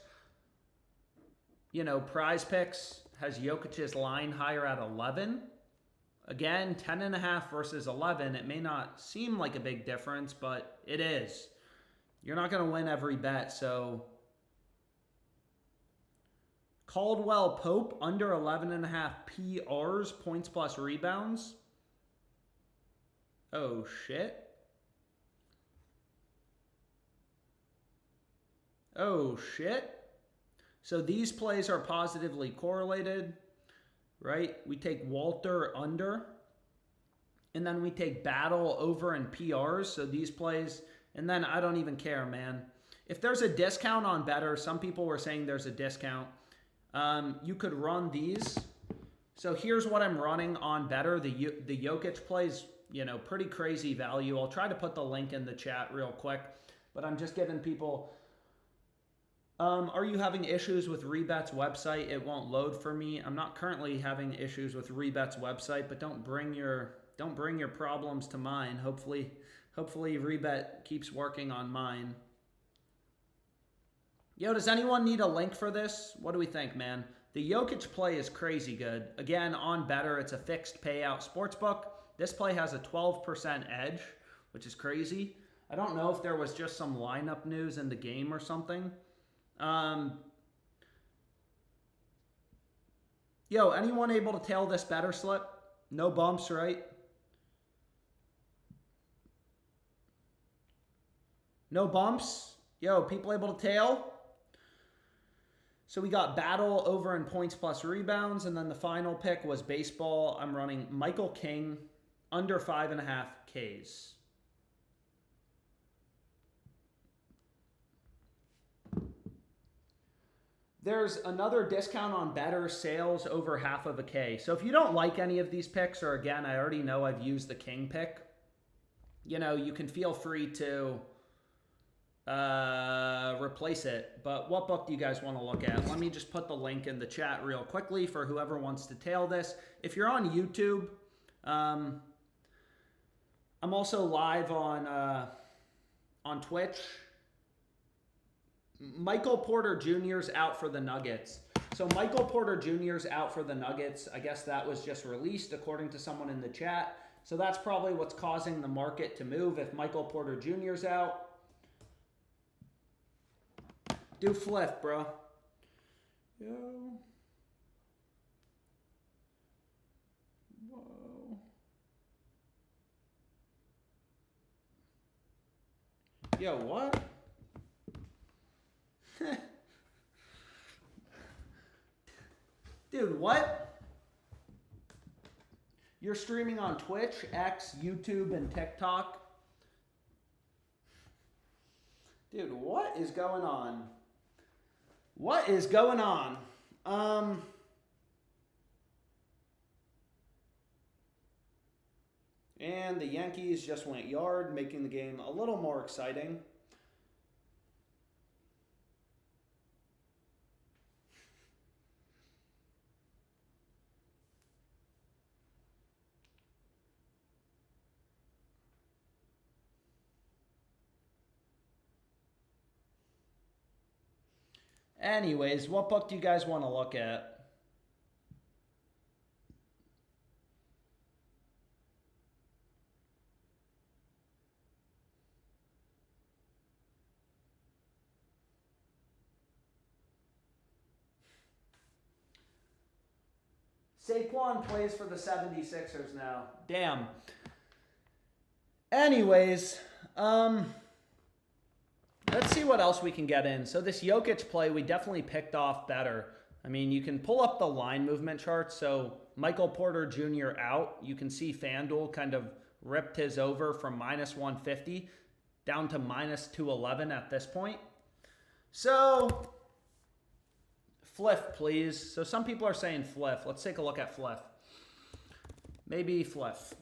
You know, PrizePicks has Jokic's line higher at 11. Again, 10.5 versus 11. It may not seem like a big difference, but it is. You're not going to win every bet, so... Caldwell Pope, under 11.5 PRs, points plus rebounds. Oh, shit. Oh, shit. So these plays are positively correlated, right? We take Walter under, and then we take Battle over in PRs. So these plays, and then I don't even care, man. If there's a discount on Betr, some people were saying there's a discount. You could run these. So here's what I'm running on Betr. The Jokic plays, you know, pretty crazy value. I'll try to put the link in the chat real quick, but I'm just giving people... are you having issues with Rebet's website? It won't load for me. I'm not currently having issues with Rebet's website, but don't bring your problems to mine. Hopefully Rebet keeps working on mine. Yo, does anyone need a link for this? What do we think, man? The Jokic play is crazy good. Again, on Betr, it's a fixed payout sportsbook. This play has a 12% edge, which is crazy. I don't know if there was just some lineup news in the game or something. Yo, anyone able to tail this Betr slip? No bumps, right? No bumps? Yo, people able to tail? So we got Battle over in points plus rebounds, and then the final pick was baseball. I'm running Michael King under 5.5 Ks. There's another discount on Betr, sales over 0.5 K. So if you don't like any of these picks, or again, I already know I've used the King pick, you know, you can feel free to replace it. But what book do you guys want to look at? Let me just put the link in the chat real quickly for whoever wants to tail this. If you're on YouTube, I'm also live on Twitch. Michael Porter Jr.'s out for the Nuggets. So Michael Porter Jr.'s out for the Nuggets. I guess that was just released according to someone in the chat. So that's probably what's causing the market to move if Michael Porter Jr.'s out. Do Fliff, bro. Yo. Whoa. Yo, what? Dude, what? You're streaming on Twitch, X, YouTube, and TikTok? Dude, what is going on? What is going on? And the Yankees just went yard, making the game a little more exciting. Anyways, what book do you guys want to look at? Saquon plays for the 76ers now. Damn. Anyways, let's see what else we can get in. So this Jokic play, we definitely picked off Betr. I mean, you can pull up the line movement chart. So Michael Porter Jr. out. You can see FanDuel kind of ripped his over from -150 down to -211 at this point. So Fliff, please. So some people are saying Fliff. Let's take a look at Fliff. Maybe Fliff.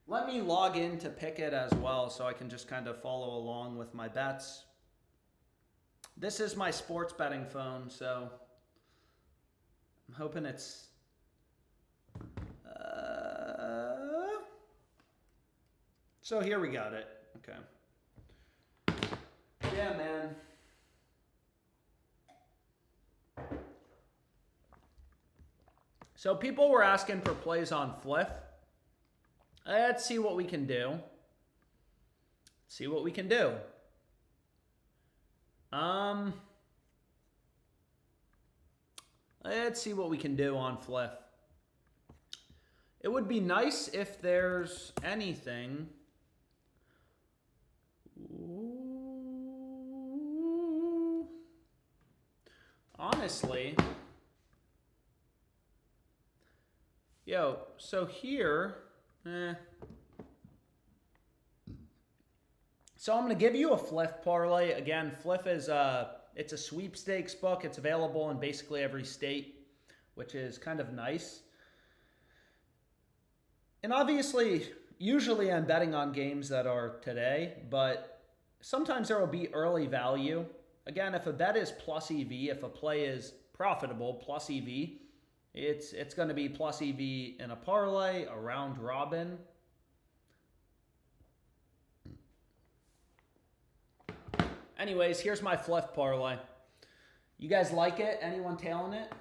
Let me log in to pick it as well so I can just kind of follow along with my bets. This is my sports betting phone, so I'm hoping it's... So here we got it. Okay. Yeah, man. So people were asking for plays on Fliff. Let's see what we can do. See what we can do. Let's see what we can do on Fliff. It would be nice if there's anything. Ooh. Honestly. Yo, so here, So I'm going to give you a Fliff parlay. Again, Fliff is it's a sweepstakes book. It's available in basically every state, which is kind of nice. And obviously, usually I'm betting on games that are today, but sometimes there will be early value. Again, if a bet is plus EV, if a play is profitable plus EV, it's going to be plus EV in a parlay, a round robin. Anyways, here's my Fliff parlay. You guys like it? Anyone tailing it?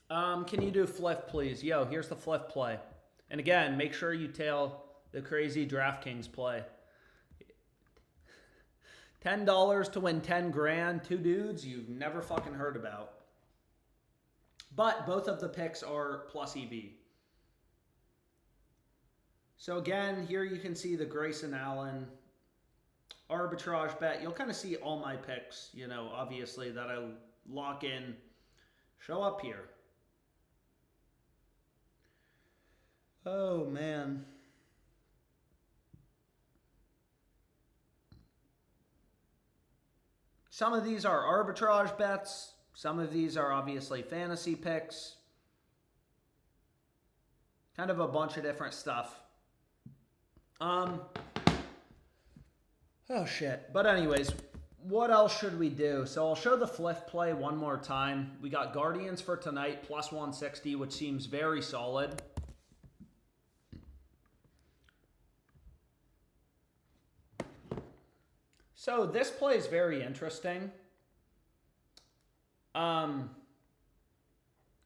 Can you do Fliff, please? Yo, here's the Fliff play. And again, make sure you tail the crazy DraftKings play. $10 to win 10 grand. Two dudes you've never fucking heard about. But both of the picks are plus EV. So again, here you can see the Grayson Allen arbitrage bet. You'll kind of see all my picks, you know, obviously that I lock in, show up here. Oh, man. Some of these are arbitrage bets. Some of these are obviously fantasy picks. Kind of a bunch of different stuff. Oh shit. But anyways, what else should we do? So I'll show the Fliff play one more time. We got Guardians for tonight, plus 160, which seems very solid. So this play is very interesting.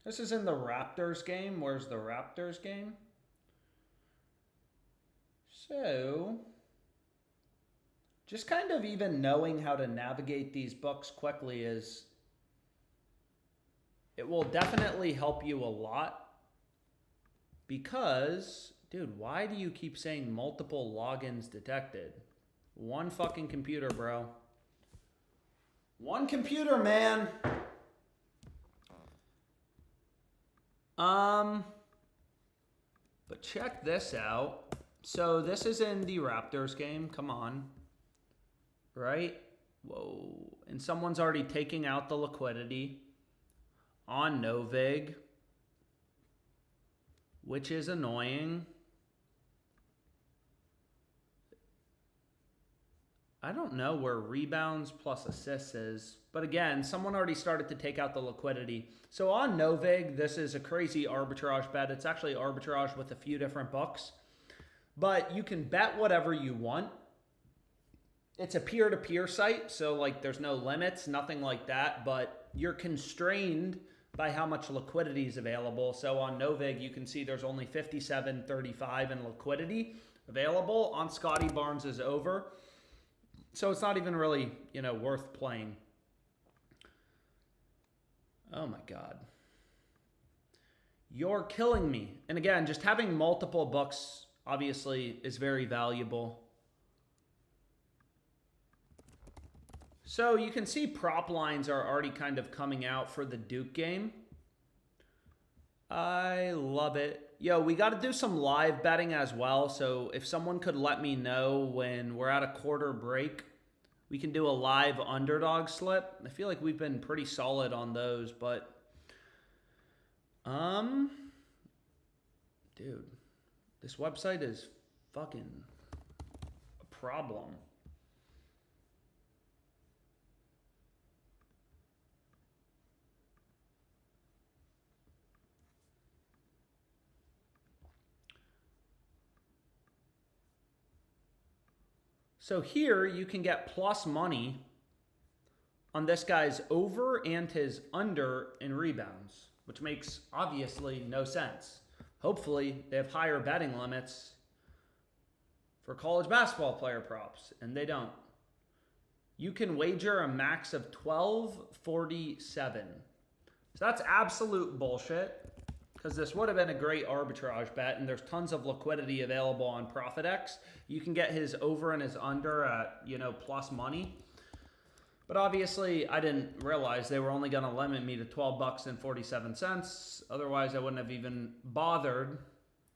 This is in the Raptors game. Where's the Raptors game? So, just kind of even knowing how to navigate these books quickly is, it will definitely help you a lot. Because, dude, why do you keep saying multiple logins detected? One fucking computer, bro. One computer, man. But check this out. So this is in the Raptors game. Come on. Right? Whoa. And someone's already taking out the liquidity on Novig, which is annoying. I don't know where rebounds plus assists is. But again, someone already started to take out the liquidity. So on Novig, this is a crazy arbitrage bet. It's actually arbitrage with a few different books. But you can bet whatever you want. It's a peer-to-peer site, so like there's no limits, nothing like that. But you're constrained by how much liquidity is available. So on Novig, you can see there's only 57.35 in liquidity available. On Scotty Barnes is over. So it's not even really, you know, worth playing. Oh my God. You're killing me. And again, just having multiple books obviously is very valuable. So you can see prop lines are already kind of coming out for the Duke game. I love it. Yo, we got to do some live betting as well. So if someone could let me know when we're at a quarter break, We can do a live underdog slip. I feel like we've been pretty solid on those, but dude, this website is fucking a problem. So here you can get plus money on this guy's over and his under in rebounds, which makes obviously no sense. Hopefully they have higher betting limits for college basketball player props, and they don't. You can wager a max of 1247. So that's absolute bullshit, because this would have been a great arbitrage bet, and there's tons of liquidity available on ProphetX. You can get his over and his under at, plus money. But obviously, I didn't realize they were only going to limit me to $12.47. Otherwise, I wouldn't have even bothered.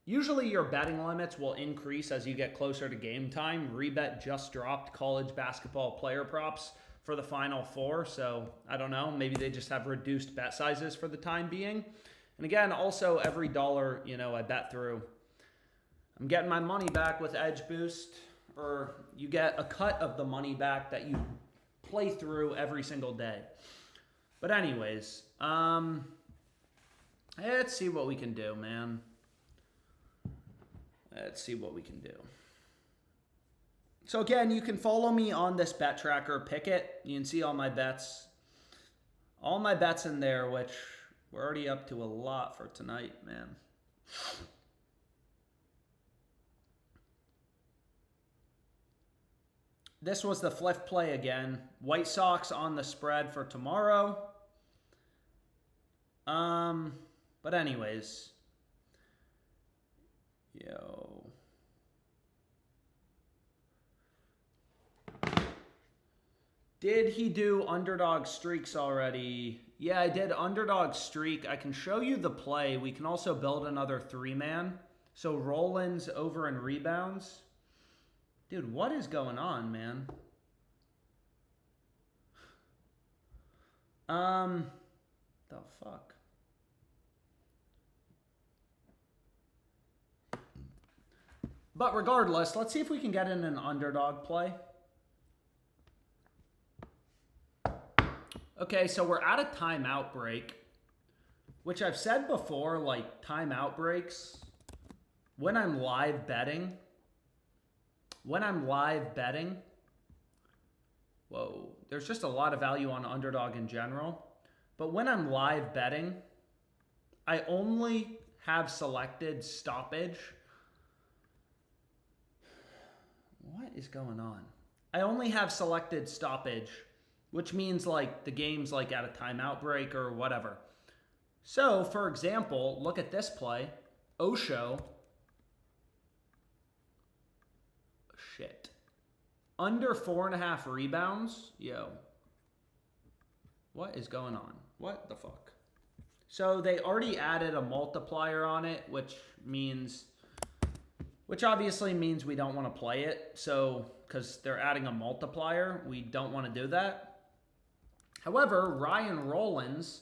Usually, your betting limits will increase as you get closer to game time. Rebet just dropped college basketball player props for the Final Four. So, I don't know. Maybe they just have reduced bet sizes for the time being. And again, also every dollar, I bet through, I'm getting my money back with Edge Boost, or you get a cut of the money back that you play through every single day. But anyways, let's see what we can do, man. Let's see what we can do. So again, you can follow me on this bet tracker, pick it. You can see all my bets. All my bets in there, which we're already up to a lot for tonight, man. This was the Fliff play again. White Sox on the spread for tomorrow. But anyways. Did he do underdog streaks already? Yeah, I did underdog streak. I can show you the play. We can also build another 3-man. So Rollins over in rebounds. Dude, what is going on, man? The fuck? But regardless, let's see if we can get in an underdog play. Okay, so we're at a timeout break, which I've said before, like timeout breaks, when I'm live betting, whoa, there's just a lot of value on underdog in general. But when I'm live betting, I only have selected stoppage. What is going on? I only have selected stoppage, which means like the game's like at a timeout break or whatever. So, for example, look at this play. Osho. Shit. Under 4.5 rebounds. Yo. What is going on? What the fuck? So they already added a multiplier on it, which obviously means we don't want to play it. So, because they're adding a multiplier, we don't want to do that. However, Ryan Rollins,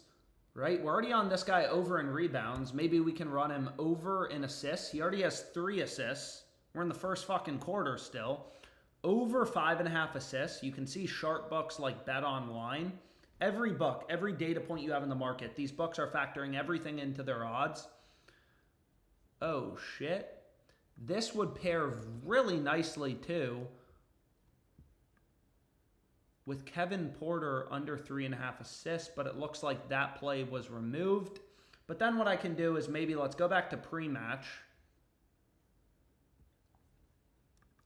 right? We're already on this guy over in rebounds. Maybe we can run him over in assists. He already has 3 assists. We're in the first fucking quarter still. Over 5.5 assists. You can see sharp books like Bet Online. Every book, every data point you have in the market, these books are factoring everything into their odds. Oh, shit. This would pair really nicely, too, with Kevin Porter under 3.5 assists, but it looks like that play was removed. But then what I can do is maybe let's go back to pre-match.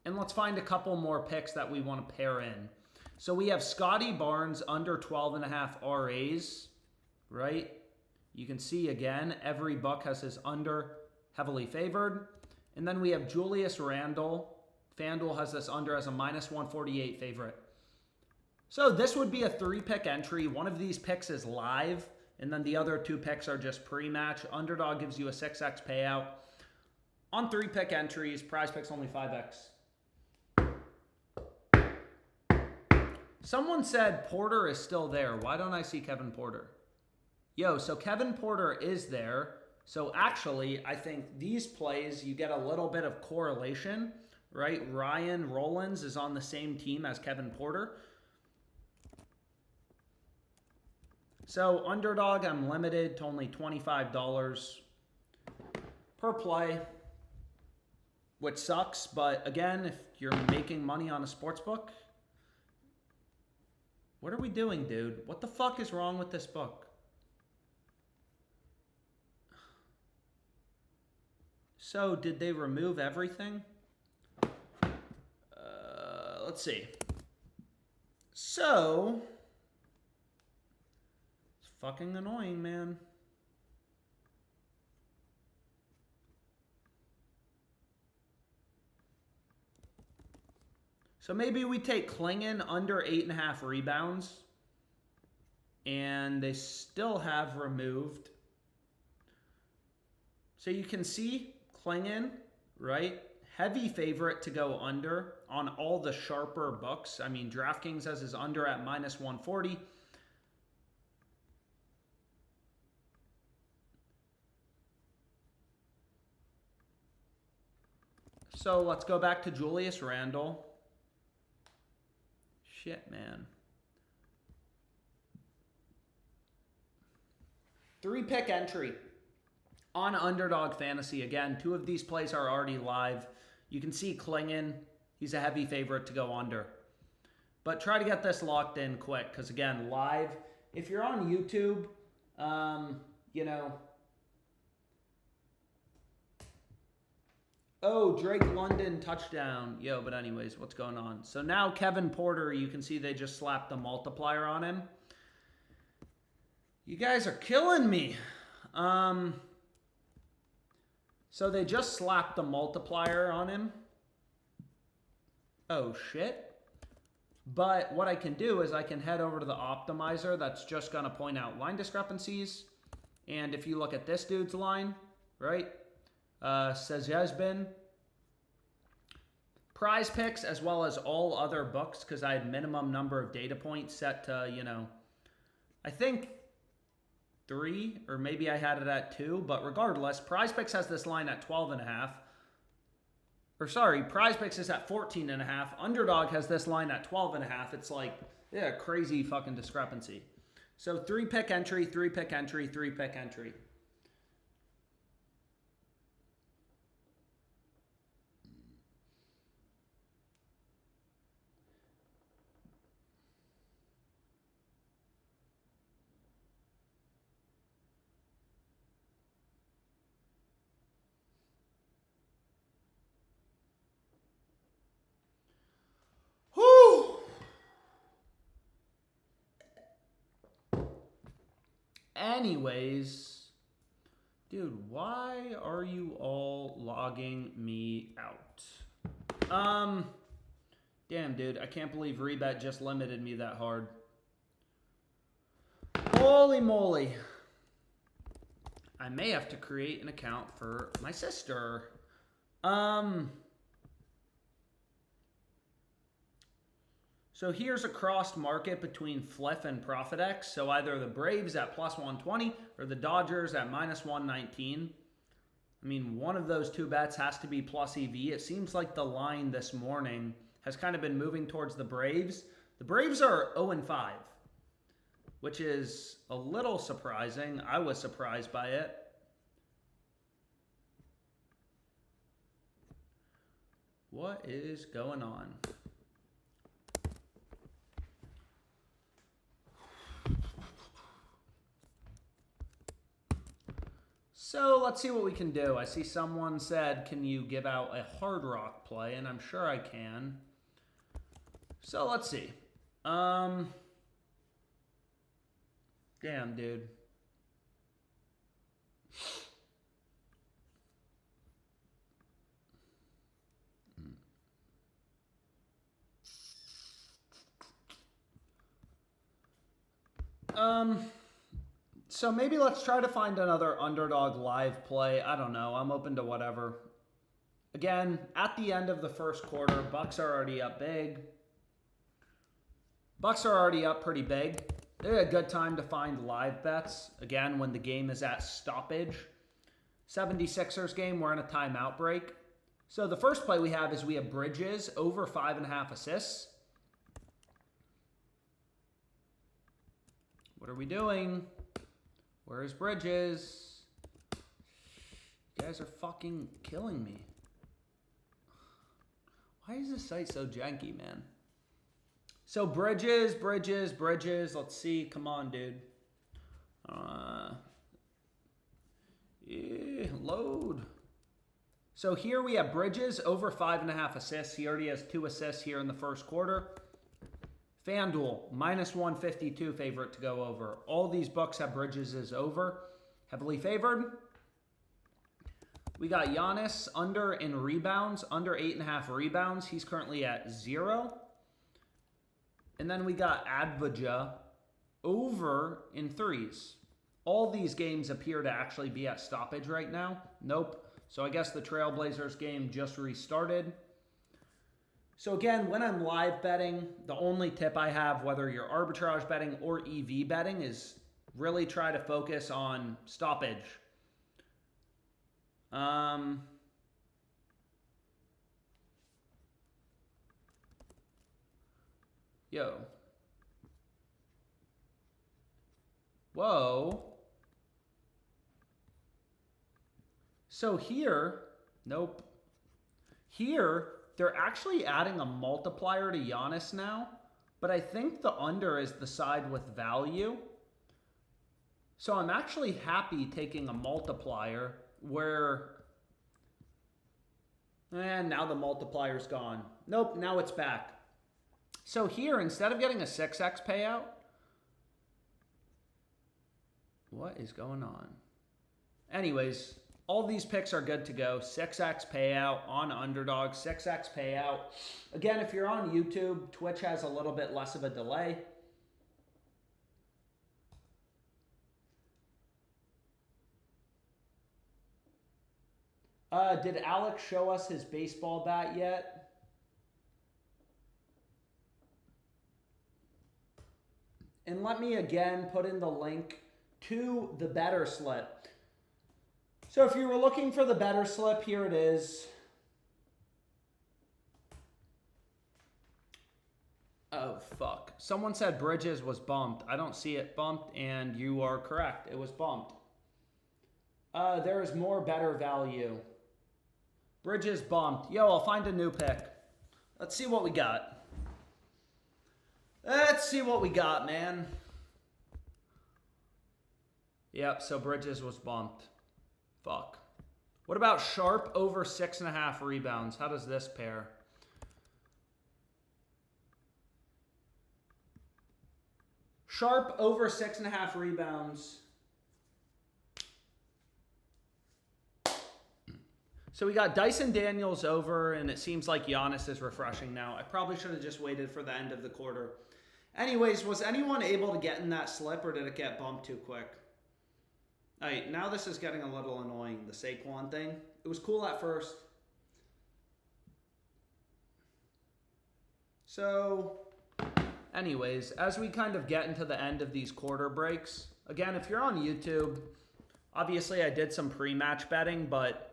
And let's find a couple more picks that we want to pair in. So we have Scotty Barnes under 12.5 RAs, right? You can see again, every book has his under heavily favored. And then we have Julius Randle. FanDuel has this under as a -148 favorite. So this would be a 3-pick entry. One of these picks is live, and then the other 2 picks are just pre-match. Underdog gives you a 6x payout. On 3-pick entries, PrizePicks only 5x. Someone said Porter is still there. Why don't I see Kevin Porter? Yo, so Kevin Porter is there. So actually, I think these plays, you get a little bit of correlation, right? Ryan Rollins is on the same team as Kevin Porter. So underdog, I'm limited to only $25 per play, which sucks. But again, if you're making money on a sports book, what are we doing, dude? What the fuck is wrong with this book? So, did they remove everything? Let's see. So, it's fucking annoying, man. So maybe we take Klingon under 8.5 rebounds, and they still have removed. So you can see Klingon, right? Heavy favorite to go under on all the sharper books. I mean, DraftKings has his under at -140. So let's go back to Julius Randle. Shit, man. 3-pick entry on Underdog Fantasy. Again, 2 of these plays are already live. You can see Klingon. He's a heavy favorite to go under. But try to get this locked in quick because, again, live. If you're on YouTube, you know. Oh, Drake London touchdown. Yo, but anyways, what's going on? So now Kevin Porter, you can see they just slapped the multiplier on him. You guys are killing me. So they just slapped the multiplier on him. Oh, shit. But what I can do is I can head over to the optimizer that's just going to point out line discrepancies. And if you look at this dude's line, right, says Yasbin, PrizePicks, as well as all other books, because I had minimum number of data points set to, you know, I think 3, or maybe I had it at 2, but regardless, PrizePicks has this line at 12.5. Or sorry, PrizePicks is at 14.5. Underdog has this line at 12.5. It's like, yeah, crazy fucking discrepancy. So 3-pick entry, 3-pick entry, 3-pick entry. Anyways, dude, why are you all logging me out? Damn, dude, I can't believe Rebet just limited me that hard. Holy moly. I may have to create an account for my sister. So here's a crossed market between Fliff and ProphetX. So either the Braves at +120 or the Dodgers at -119. I mean, one of those 2 bets has to be plus EV. It seems like the line this morning has kind of been moving towards the Braves. The Braves are 0-5, which is a little surprising. I was surprised by it. What is going on? So let's see what we can do. I see someone said, can you give out a Hard Rock play? And I'm sure I can. So let's see. Damn, dude. So maybe let's try to find another Underdog live play. I don't know. I'm open to whatever. Again, at the end of the first quarter, Bucks are already up big. Bucks are already up pretty big. They're a good time to find live bets. Again, when the game is at stoppage. 76ers game, we're in a timeout break. So the first play we have is we have Bridges over 5.5 assists. What are we doing? Where's Bridges? You guys are fucking killing me. Why is this site so janky, man? So Bridges. Let's see. Come on, dude. Yeah, load. So here we have Bridges over 5.5 assists. He already has 2 assists here in the first quarter. FanDuel, -152 favorite to go over. All these books have Bridges is over. Heavily favored. We got Giannis under in rebounds, under 8.5 rebounds. He's currently at 0. And then we got Advaja over in threes. All these games appear to actually be at stoppage right now. Nope. So I guess the Trailblazers game just restarted. So again, when I'm live betting, the only tip I have, whether you're arbitrage betting or EV betting, is really try to focus on stoppage. Yo. Whoa. So here, nope. Here, they're actually adding a multiplier to Giannis now, but I think the under is the side with value. So I'm actually happy taking a multiplier where, and now the multiplier's gone. Nope, now it's back. So here, instead of getting a 6x payout, what is going on? Anyways, all these picks are good to go. 6x payout on underdog, 6x payout. Again, if you're on YouTube, Twitch has a little bit less of a delay. Did Alex show us his baseball bat yet? And let me again put in the link to the Betr slip. So if you were looking for the Betr slip, here it is. Oh, fuck. Someone said Bridges was bumped. I don't see it bumped, and you are correct. It was bumped. There is more better value. Bridges bumped. Yo, I'll find a new pick. Let's see what we got. Let's see what we got, man. Yep, so Bridges was bumped. Fuck. What about Sharp over 6.5 rebounds? How does this pair? Sharp over 6.5 rebounds. So we got Dyson Daniels over, and it seems like Giannis is refreshing now. I probably should have just waited for the end of the quarter. Anyways, was anyone able to get in that slip, or did it get bumped too quick? All right, now this is getting a little annoying, the Saquon thing. It was cool at first. So, anyways, as we kind of get into the end of these quarter breaks, again, if you're on YouTube, obviously I did some pre-match betting, but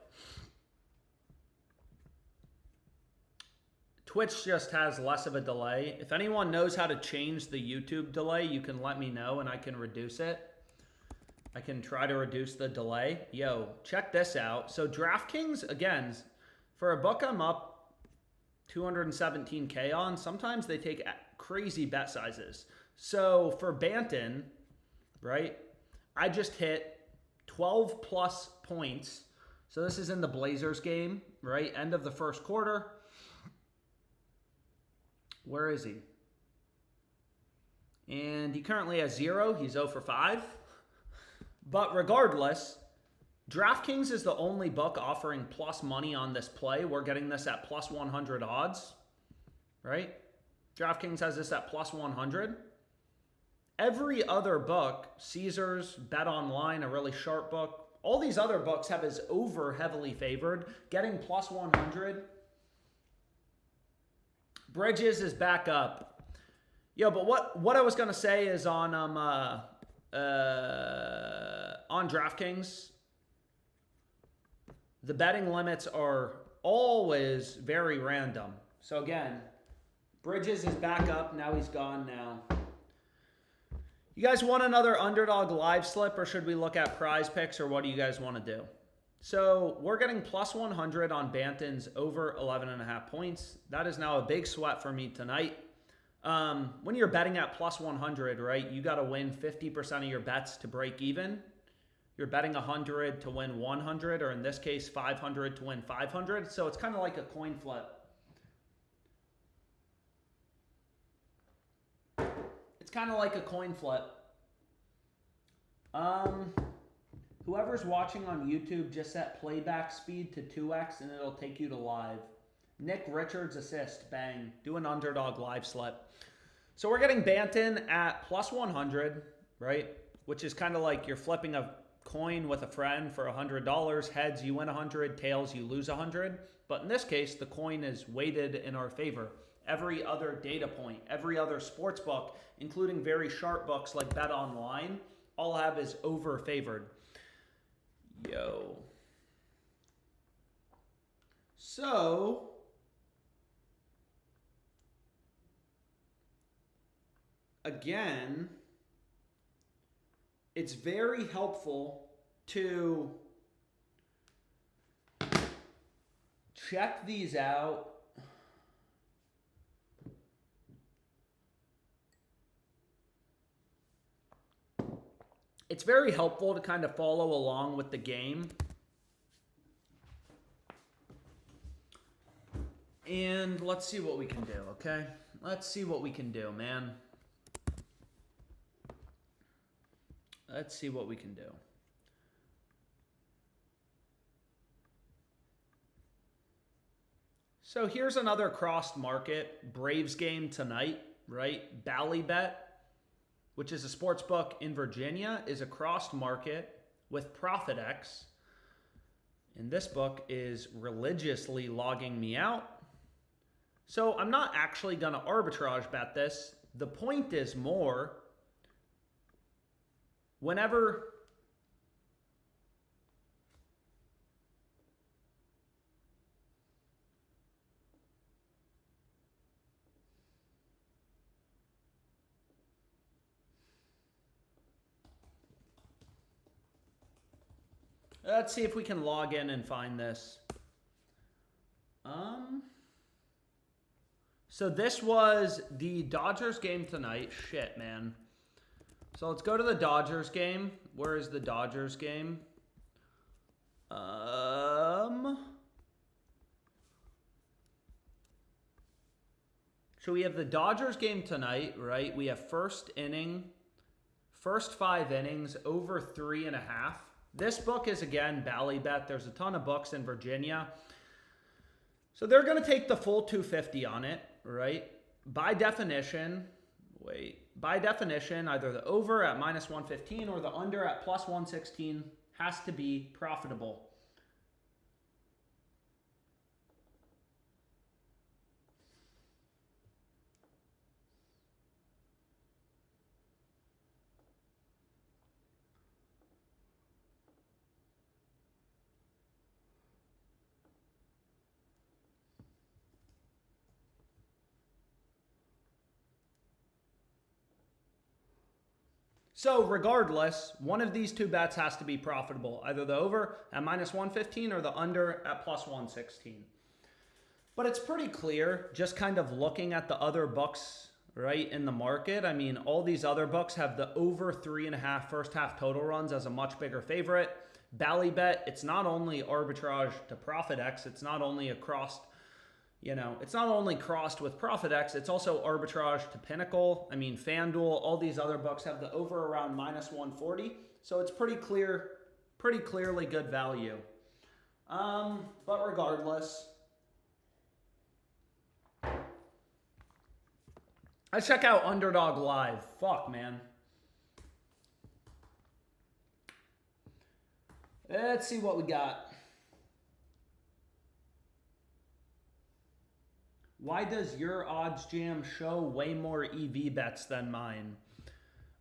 Twitch just has less of a delay. If anyone knows how to change the YouTube delay, you can let me know and I can reduce it. I can try to reduce the delay. Yo, check this out. So DraftKings, again, for a book I'm up 217K on, sometimes they take crazy bet sizes. So for Banton, right, I just hit 12 plus points. So this is in the Blazers game, right? End of the first quarter. Where is he? And he currently has 0. He's 0 for 5. But regardless, DraftKings is the only book offering plus money on this play. We're getting this at plus 100 odds, right? DraftKings has this at plus 100. Every other book, Caesars, Bet Online, a really sharp book, all these other books have as over heavily favored, getting plus 100. Bridges is back up. Yeah, but what I was gonna say is on DraftKings, the betting limits are always very random. So again, Bridges is back up. Now he's gone now. You guys want another underdog live slip, or should we look at PrizePicks, or what do you guys want to do? So we're getting plus 100 on Banton's over 11.5 points. That is now a big sweat for me tonight. When you're betting at plus 100, right, you got to win 50% of your bets to break even. You're betting 100 to win 100, or in this case, 500 to win 500. So it's kind of like a coin flip. It's kind of like a coin flip. Whoever's watching on YouTube, just set playback speed to 2x and it'll take you to live. Nick Richards assist, bang. Do an underdog live slip. So we're getting Banton at plus 100, right? Which is kind of like you're flipping a coin with a friend for $100. Heads, you win 100. Tails, you lose 100. But in this case, the coin is weighted in our favor. Every other data point, every other sports book, including very sharp books like Bet Online, all have is over favored. Yo. So again, it's very helpful to check these out. It's very helpful to kind of follow along with the game. And let's see what we can do, okay? Let's see what we can do, man. Let's see what we can do. So here's another crossed market. Braves game tonight, right? Ballybet, which is a sports book in Virginia, is a crossed market with ProphetX. And this book is religiously logging me out. So I'm not actually going to arbitrage bet this. The point is more, whenever let's see if we can log in and find this. So this was the Dodgers game tonight. Shit, man. So let's go to the Dodgers game. Where is the Dodgers game? So we have the Dodgers game tonight, right? We have first 5 innings, over 3.5. This book is, again, Ballybet. There's a ton of books in Virginia. So they're going to take the full 250 on it, right? By definition, either the over at minus 115 or the under at plus 116 has to be profitable. So regardless, one of these two bets has to be profitable, either the over at minus 115 or the under at plus 116. But it's pretty clear, just kind of looking at the other books, right, in the market. I mean, all these other books have the over 3.5 first half total runs as a much bigger favorite. Ballybet, it's not only arbitrage to ProphetX, it's not only across, it's not only crossed with ProphetX, it's also arbitrage to Pinnacle. I mean, FanDuel, all these other books have the over around minus 140. So it's pretty clearly good value. But regardless, I check out Underdog Live. Fuck, man. Let's see what we got. Why does your odds jam show way more EV bets than mine?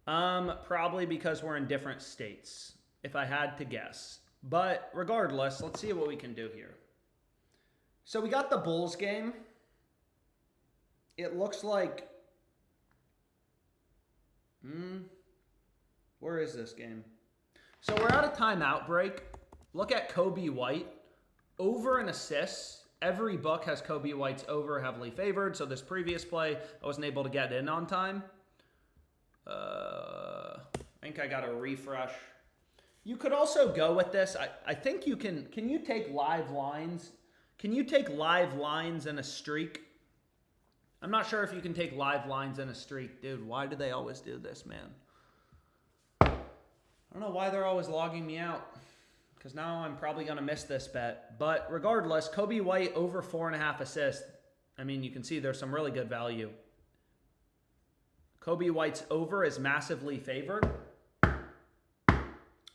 Probably because we're in different states, if I had to guess. But regardless, let's see what we can do here. So we got the Bulls game. It looks like... where is this game? So we're at a timeout break. Look at Kobe White. Over an assist. Every book has Kobe White's over heavily favored. So this previous play, I wasn't able to get in on time. I think I got to refresh. You could also go with this. I think you can. Can you take live lines? Can you take live lines in a streak? I'm not sure if you can take live lines in a streak. Dude, why do they always do this, man? I don't know why they're always logging me out. Because now I'm probably going to miss this bet. But regardless, Kobe White over 4.5 assists. I mean, you can see there's some really good value. Kobe White's over is massively favored.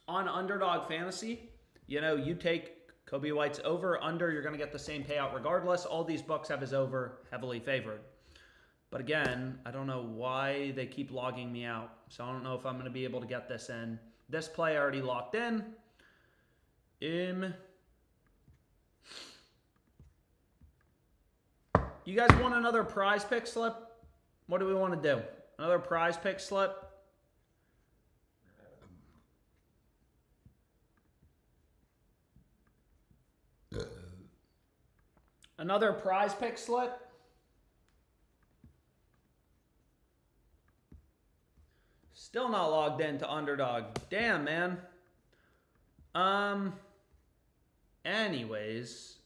On Underdog Fantasy, you know, you take Kobe White's over, under, you're going to get the same payout regardless. All these books have his over heavily favored. But again, I don't know why they keep logging me out. So I don't know if I'm going to be able to get this in. This play already locked in. You guys want another prize pick slip? What do we want to do? Another prize pick slip? Another prize pick slip? Still not logged into Underdog. Damn, man. Anyways,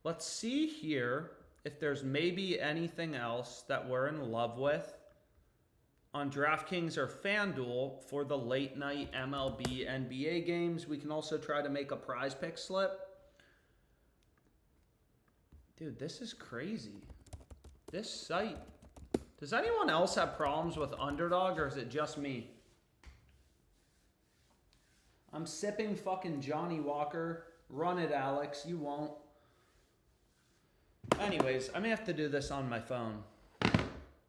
let's see here if there's maybe anything else that we're in love with on DraftKings or FanDuel for the late night MLB NBA games. We can also try to make a prize pick slip. Dude, this is crazy. This site. Does anyone else have problems with Underdog, or is it just me? I'm sipping fucking Johnny Walker. Run it, Alex. You won't. Anyways, I may have to do this on my phone. I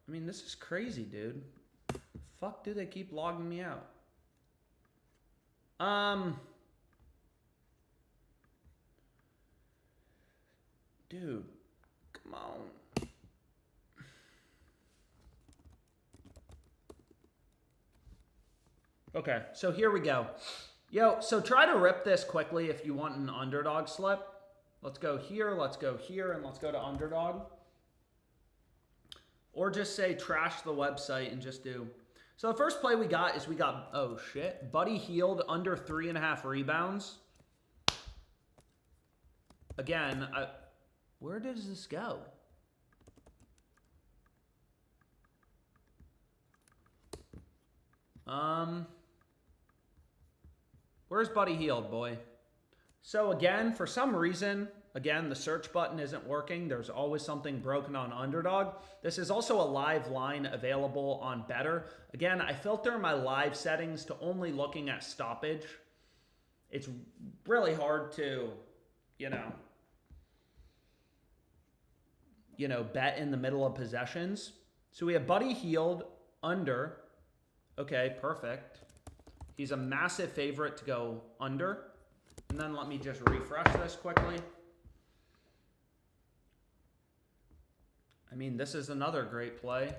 mean, this is crazy, dude. Fuck do they keep logging me out? Dude, come on. Okay, so here we go. Yo, so try to rip this quickly if you want an Underdog slip. Let's go here, and let's go to Underdog. Or just say trash the website and just do. So the first play we got is oh shit, Buddy Hield under 3.5 rebounds. Again, where does this go? Where's Buddy Hield, boy? So again, for some reason, again, the search button isn't working. There's always something broken on Underdog. This is also a live line available on Betr. Again, I filter my live settings to only looking at stoppage. It's really hard to, you know, bet in the middle of possessions. So we have Buddy Hield under. Okay, perfect. He's a massive favorite to go under. And then let me just refresh this quickly. I mean, this is another great play.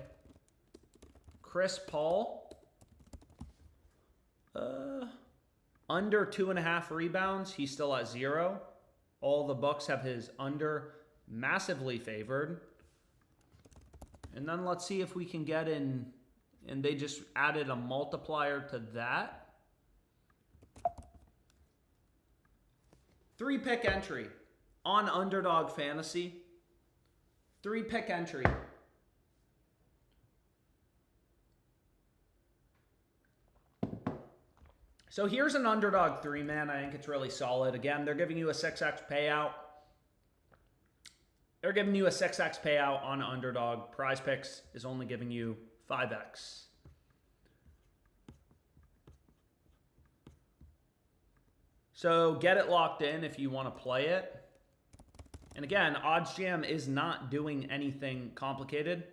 Chris Paul. Under 2.5 rebounds. He's still at 0. All the books have his under massively favored. And then let's see if we can get in. And they just added a multiplier to that. 3-pick entry on Underdog Fantasy. 3-pick entry. So here's an Underdog 3-man. I think it's really solid. Again, they're giving you a 6x payout. They're giving you a 6x payout on Underdog. PrizePicks is only giving you 5x. So get it locked in if you want to play it. And again, OddsJam is not doing anything complicated.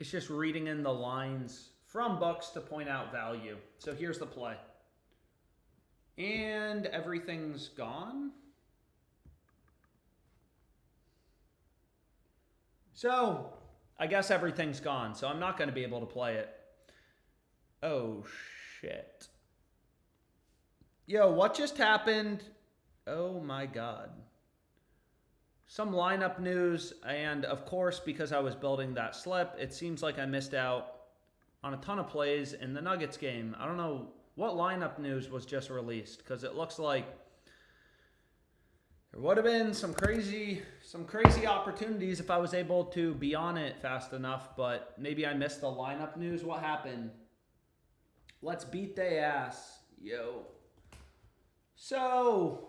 It's just reading in the lines from books to point out value. So here's the play. And everything's gone. So I guess everything's gone. So I'm not going to be able to play it. Oh, shit. Yo, what just happened? Oh, my God. Some lineup news, and of course, because I was building that slip, it seems like I missed out on a ton of plays in the Nuggets game. I don't know what lineup news was just released, because it looks like there would have been some crazy opportunities if I was able to be on it fast enough, but maybe I missed the lineup news. What happened? Let's beat their ass. Yo. So,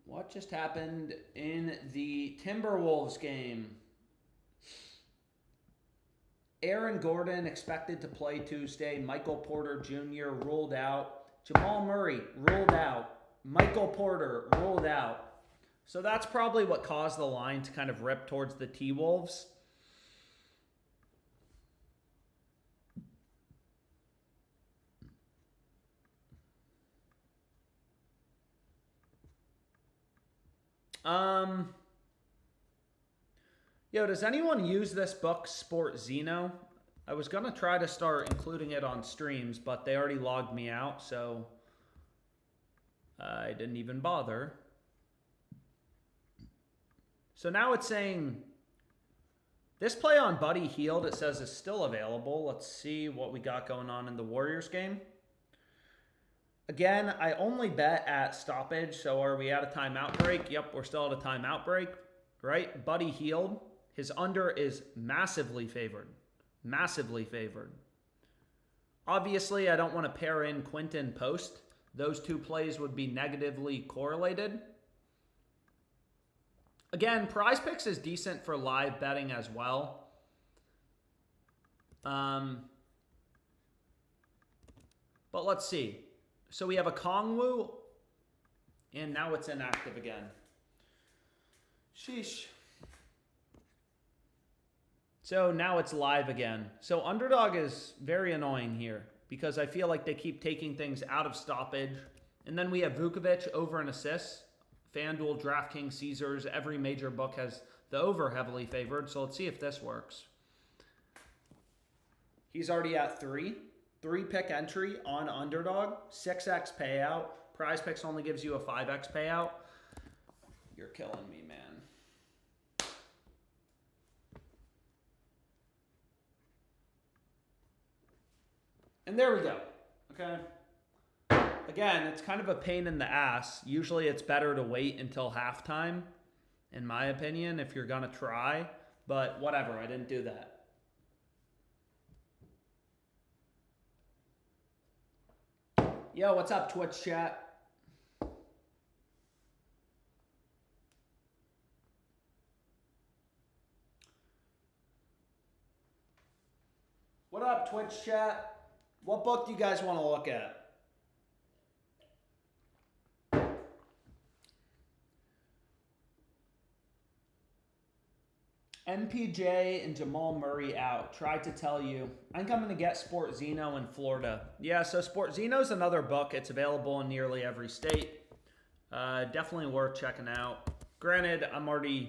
what just happened in the Timberwolves game? Aaron Gordon expected to play Tuesday. Michael Porter Jr. ruled out. Jamal Murray ruled out. Michael Porter ruled out. So that's probably what caused the line to kind of rip towards the T-Wolves. Yo, does anyone use this book, Sport Zeno? I was going to try to start including it on streams, but they already logged me out, so I didn't even bother. So now it's saying this play on Buddy Hield, it says, is still available. Let's see what we got going on in the Warriors game. Again, I only bet at stoppage, so are we at a timeout break? Yep, we're still at a timeout break, right? Buddy Hield, his under is massively favored. Massively favored. Obviously, I don't want to pair in Quinton Post. Those two plays would be negatively correlated. Again, PrizePicks is decent for live betting as well. But let's see. So we have a Kongwu, and now it's inactive again. Sheesh. So now it's live again. So Underdog is very annoying here because I feel like they keep taking things out of stoppage. And then we have Vukovic over an assist. FanDuel, DraftKings, Caesars, every major book has the over heavily favored. So let's see if this works. He's already at 3. 3-pick entry on Underdog. 6x payout. PrizePicks only gives you a 5x payout. You're killing me, man. And there we go. Okay. Again, it's kind of a pain in the ass. Usually it's better to wait until halftime, in my opinion, if you're going to try. But whatever, I didn't do that. Yo, what's up, Twitch chat? What up, Twitch chat? What book do you guys want to look at? MPJ and Jamal Murray out. Tried to tell you. I think I'm going to get Sport Zeno in Florida. Yeah, so Sport Zeno is another book. It's available in nearly every state. Definitely worth checking out. Granted, I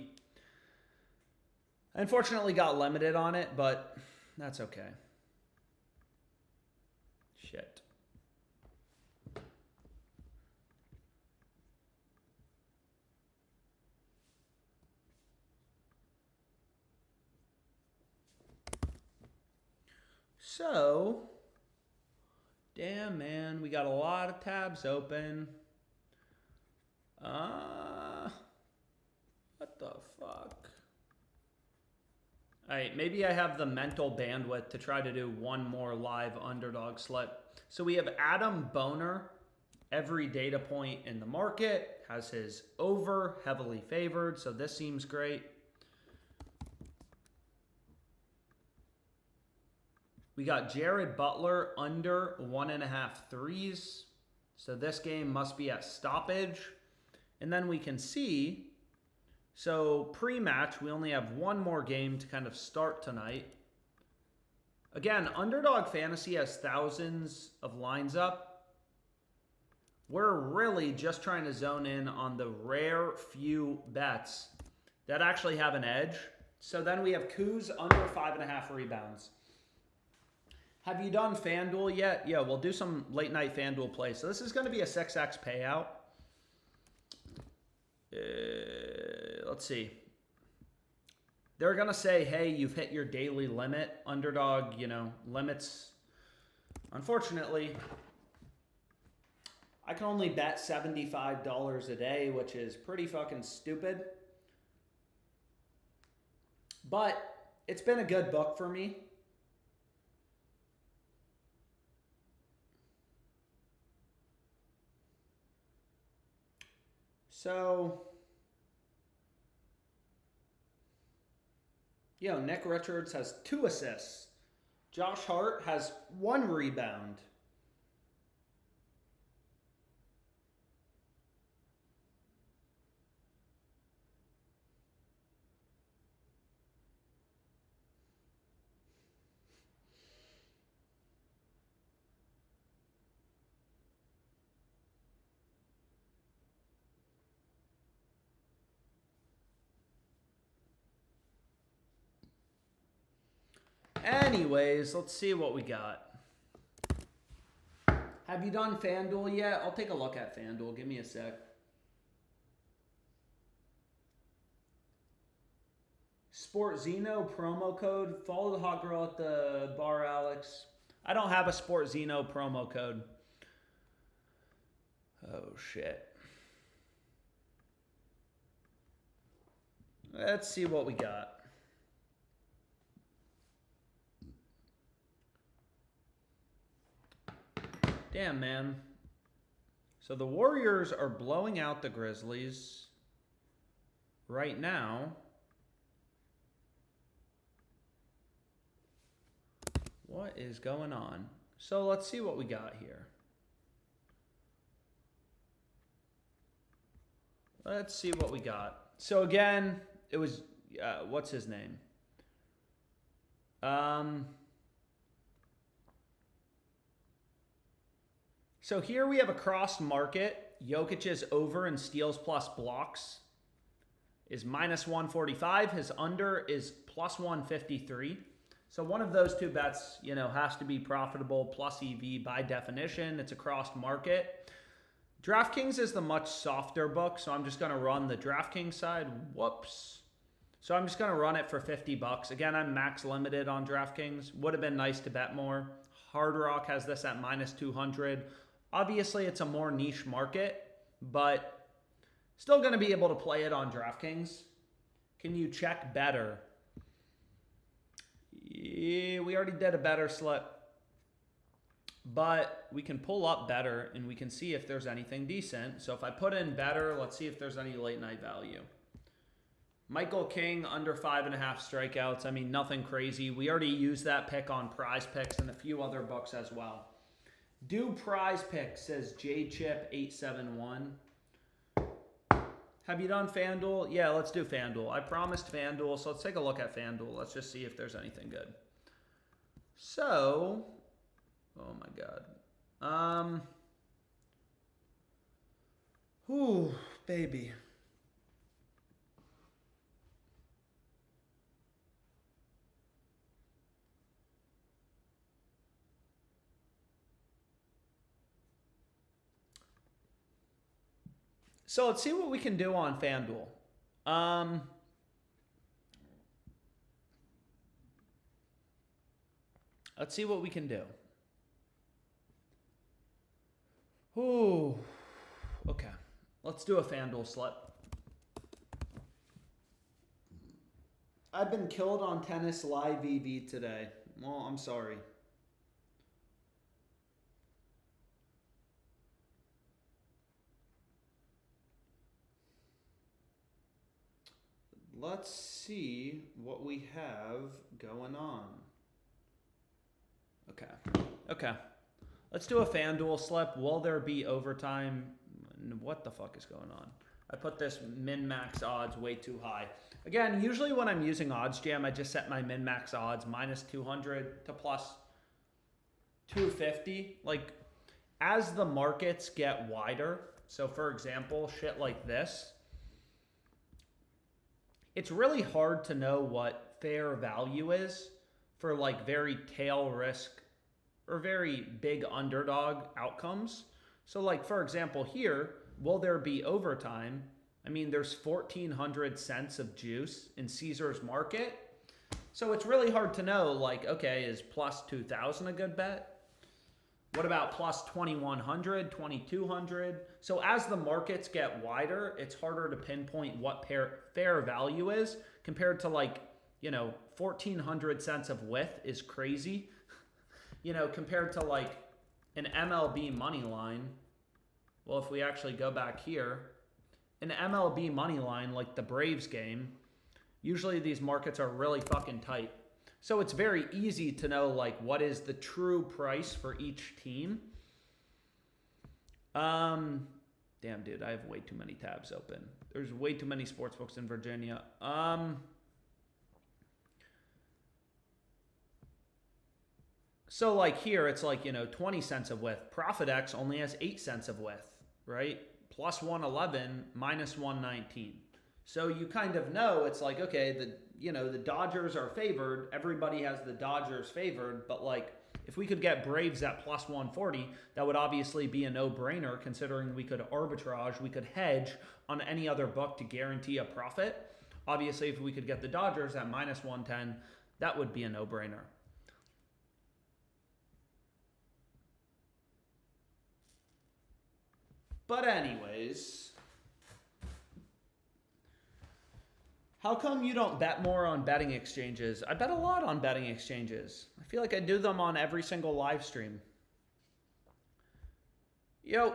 unfortunately got limited on it, but that's okay. Shit. So, damn, man, we got a lot of tabs open. What the fuck? All right, maybe I have the mental bandwidth to try to do one more live Underdog slip. So we have Adam Boner, every data point in the market, has his over heavily favored, so this seems great. We got Jared Butler under 1.5 threes. So this game must be at stoppage. And then we can see, so pre-match, we only have one more game to kind of start tonight. Again, Underdog Fantasy has thousands of lines up. We're really just trying to zone in on the rare few bets that actually have an edge. So then we have Kuz under 5.5 rebounds. Have you done FanDuel yet? Yeah, we'll do some late night FanDuel plays. So this is going to be a 6x payout. Let's see. They're going to say, hey, you've hit your daily limit. Underdog, limits. Unfortunately, I can only bet $75 a day, which is pretty fucking stupid. But it's been a good book for me. So, Nick Richards has 2 assists. Josh Hart has 1 rebound. Anyways, let's see what we got. Have you done FanDuel yet? I'll take a look at FanDuel. Give me a sec. Sport Zeno promo code. Follow the hot girl at the bar, Alex. I don't have a Sport Zeno promo code. Oh, shit. Let's see what we got. Damn, man. So the Warriors are blowing out the Grizzlies right now. What is going on? So let's see what we got here. Let's see what we got. So again, it was, what's his name? So here we have a crossed market. Jokic's over in steals plus blocks is minus 145. His under is plus 153. So one of those two bets, has to be profitable plus EV by definition. It's a crossed market. DraftKings is the much softer book, so I'm just going to run the DraftKings side. Whoops. So I'm just going to run it for $50. Again, I'm max limited on DraftKings. Would have been nice to bet more. Hard Rock has this at minus 200. Obviously, it's a more niche market, but still going to be able to play it on DraftKings. Can you check Betr? Yeah, we already did a Betr slip. But we can pull up Betr and we can see if there's anything decent. So if I put in Betr, let's see if there's any late night value. Michael King under 5.5 strikeouts. I mean, nothing crazy. We already used that pick on PrizePicks and a few other books as well. Do PrizePicks, says JChip871. Have you done FanDuel? Yeah, let's do FanDuel. I promised FanDuel, so let's take a look at FanDuel. Let's just see if there's anything good. So, oh my God. Ooh, baby. So let's see what we can do on FanDuel. Let's see what we can do. Ooh, okay. Let's do a FanDuel slip. I've been killed on tennis live EV today. Well, I'm sorry. Let's see what we have going on. Okay. Let's do a FanDuel slip. Will there be overtime? What the fuck is going on? I put this min-max odds way too high. Again, usually when I'm using Odds Jam, I just set my min-max odds minus 200 to plus 250. Like, as the markets get wider, so for example, shit like this, it's really hard to know what fair value is for like very tail risk or very big underdog outcomes. So like, for example, here, will there be overtime? I mean, there's 1,400 cents of juice in Caesar's market. So it's really hard to know, like, okay, is plus 2,000 a good bet? What about plus 2,100, 2,200? So as the markets get wider, it's harder to pinpoint what fair value is compared to like, 1,400 cents of width is crazy. Compared to like an MLB money line. Well, if we actually go back here, an MLB money line, like the Braves game, usually these markets are really fucking tight. So it's very easy to know like what is the true price for each team. Damn, dude, I have way too many tabs open. There's way too many sports books in Virginia. So like here, it's like, 20 cents of width. ProphetX only has 8 cents of width, right? Plus 111, minus 119. So you kind of know it's like, okay, the Dodgers are favored. Everybody has the Dodgers favored. But like, if we could get Braves at plus 140, that would obviously be a no-brainer considering we could arbitrage. We could hedge on any other book to guarantee a profit. Obviously, if we could get the Dodgers at minus 110, that would be a no-brainer. But anyways, how come you don't bet more on betting exchanges? I bet a lot on betting exchanges. I feel like I do them on every single live stream.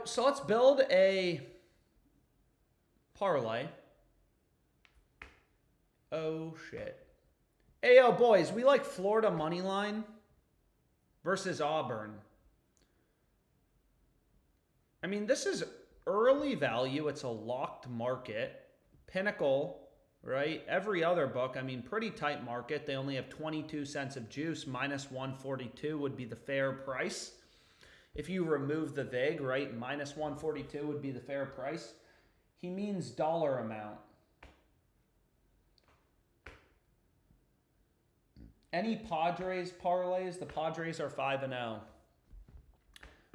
So let's build a parlay. Oh, shit. Hey, yo, boys, we like Florida money line versus Auburn. I mean, this is early value. It's a locked market. Pinnacle, right? Every other book, I mean, pretty tight market. They only have 22 cents of juice. Minus 142 would be the fair price. If you remove the VIG, right, minus 142 would be the fair price. He means dollar amount. Any Padres parlays? The Padres are 5-0.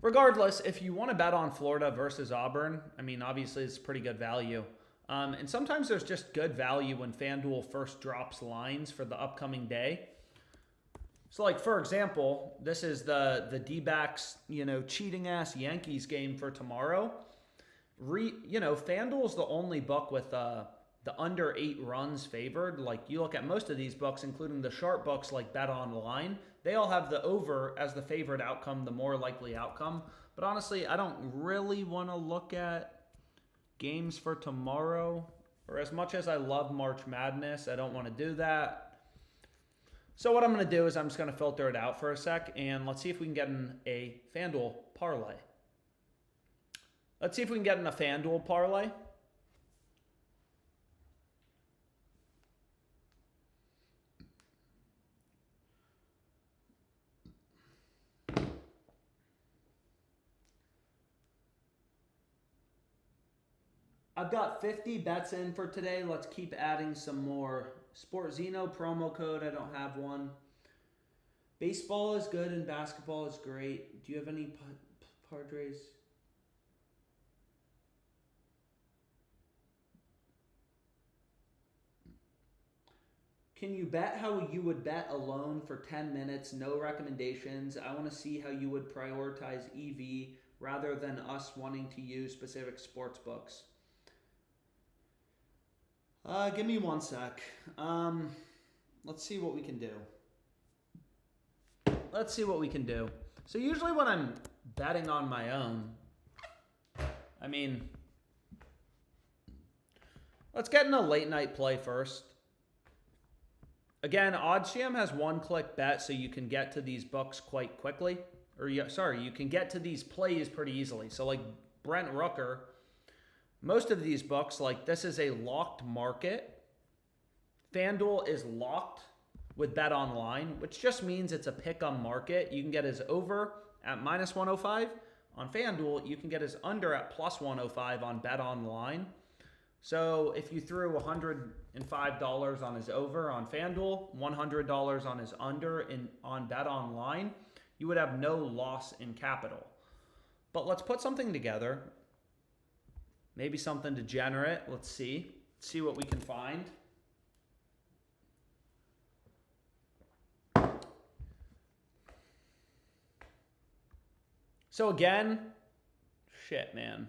Regardless, if you want to bet on Florida versus Auburn, I mean, obviously it's pretty good value. And sometimes there's just good value when FanDuel first drops lines for the upcoming day. So like, for example, this is the D-backs, cheating-ass Yankees game for tomorrow. FanDuel's the only book with the under 8 runs favored. Like, you look at most of these books, including the sharp books like Bet Online, they all have the over as the favorite outcome, the more likely outcome. But honestly, I don't really want to look at games for tomorrow. Or as much as I love March Madness, I don't want to do that. So what I'm going to do is I'm just going to filter it out for a sec. And let's see if we can get in a FanDuel parlay. Let's see if we can get in a FanDuel parlay. I've got 50 bets in for today. Let's keep adding some more. SportZeno promo code. I don't have one. Baseball is good and basketball is great. Do you have any Padres? Can you bet how you would bet alone for 10 minutes? No recommendations. I want to see how you would prioritize EV rather than us wanting to use specific sports books. Give me one sec. Let's see what we can do. So usually when I'm betting on my own, I mean, let's get in a late night play first. Again, OddsJam has one-click bet, so you can get to these books quite quickly. Or, sorry, you can get to these plays pretty easily. So, like Brent Rooker, most of these books, like this is a locked market. FanDuel is locked with Bet Online, which just means it's a pick-em market. You can get his over at -105 on FanDuel. You can get his under at +105 on Bet Online. So if you threw $105 on his over on FanDuel, $100 on his under on Bet Online, you would have no loss in capital. But let's put something together. Maybe something degenerate. Let's see. See what we can find. So again, shit, man.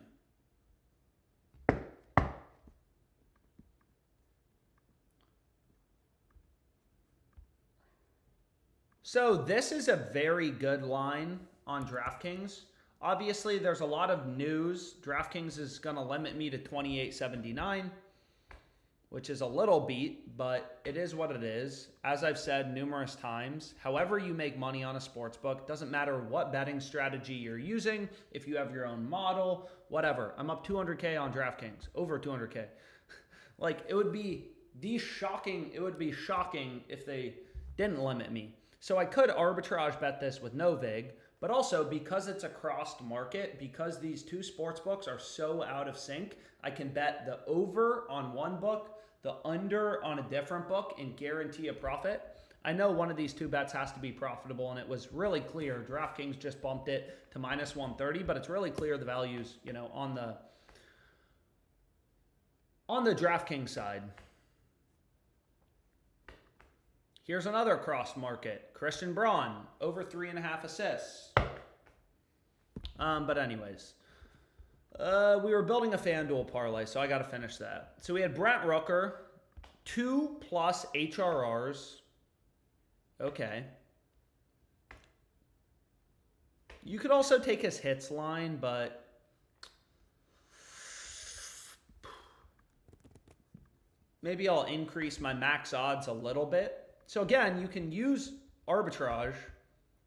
So this is a very good line on DraftKings. Obviously, there's a lot of news. DraftKings is going to limit me to 28.79, which is a little beat, but it is what it is. As I've said numerous times, however you make money on a sportsbook, doesn't matter what betting strategy you're using, if you have your own model, whatever. I'm up 200K on DraftKings, over 200K. Like, it would be shocking if they didn't limit me. So I could arbitrage bet this with no vig, but also because it's a crossed market, because these two sports books are so out of sync, I can bet the over on one book, the under on a different book, and guarantee a profit. I know one of these two bets has to be profitable, and it was really clear. DraftKings just bumped it to -130, but it's really clear the values, you know, on the DraftKings side. Here's another cross market. Christian Braun, over 3.5 assists. But anyways, we were building a FanDuel parlay, so I got to finish that. So we had Brent Rooker, 2+ HRRs. Okay. You could also take his hits line, but maybe I'll increase my max odds a little bit. So again, you can use arbitrage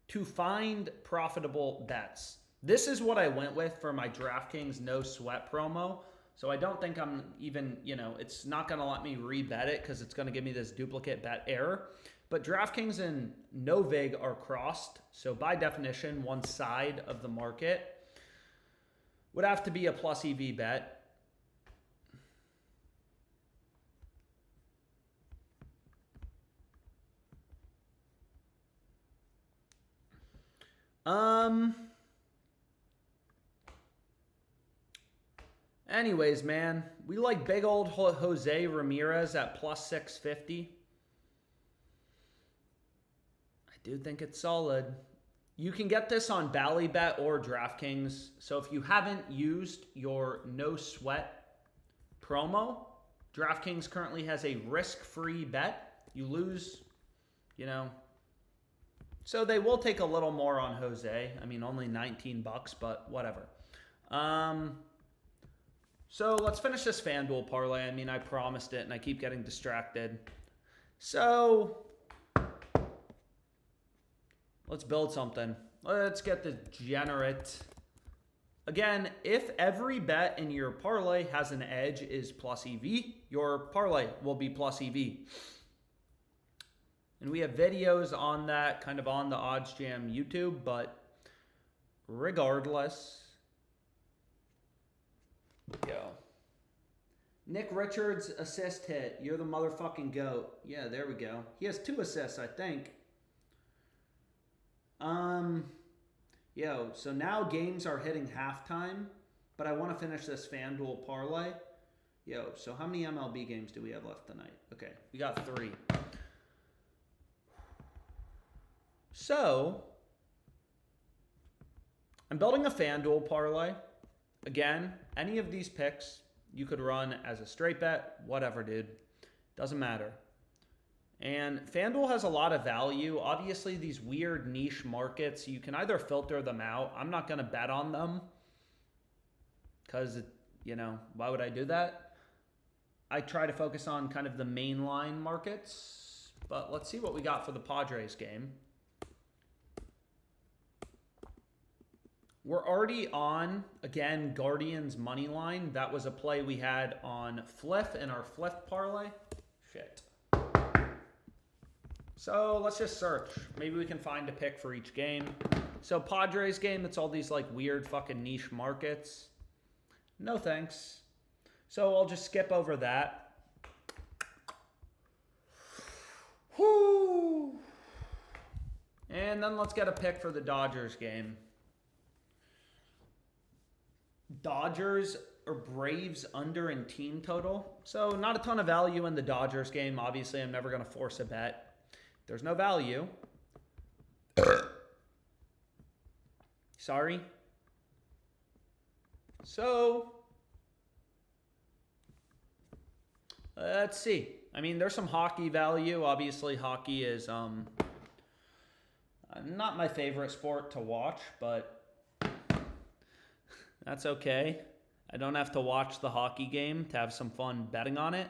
to find profitable bets. This is what I went with for my DraftKings no sweat promo. So I don't think I'm even, you know, it's not going to let me rebet it because it's going to give me this duplicate bet error. But DraftKings and no vig are crossed. So by definition, one side of the market would have to be a plus EV bet. Anyways, man, we like big old Jose Ramirez at +650. I do think it's solid. You can get this on Ballybet or DraftKings. So if you haven't used your no sweat promo, DraftKings currently has a risk-free bet. You lose, you know. So they will take a little more on Jose. I mean, only $19, but whatever. So let's finish this FanDuel parlay. I mean, I promised it, and I keep getting distracted. So let's build something. Let's get the degenerate. Again, if every bet in your parlay has an edge is plus EV, your parlay will be plus EV. And we have videos on that, kind of on the OddsJam YouTube, but regardless. Go. Nick Richards assist hit. You're the motherfucking GOAT. Yeah, there we go. He has 2 assists, I think. Yo, so now games are hitting halftime, but I want to finish this FanDuel parlay. Yo, so how many MLB games do we have left tonight? Okay, we got 3. So, I'm building a FanDuel parlay. Again, any of these picks you could run as a straight bet, whatever, dude. Doesn't matter. And FanDuel has a lot of value. Obviously, these weird niche markets, you can either filter them out. I'm not going to bet on them because, you know, why would I do that? I try to focus on kind of the mainline markets. But let's see what we got for the Padres game. We're already on, again, Guardians money line. That was a play we had on Fliff in our Fliff parlay. Shit. So let's just search. Maybe we can find a pick for each game. So Padres game, it's all these like weird fucking niche markets. No thanks. So I'll just skip over that. Whoo! And then let's get a pick for the Dodgers game. Dodgers or Braves under in team total. So not a ton of value in the Dodgers game. Obviously, I'm never going to force a bet. There's no value. Sorry. So, let's see. I mean, there's some hockey value. Obviously, hockey is not my favorite sport to watch, but that's okay. I don't have to watch the hockey game to have some fun betting on it.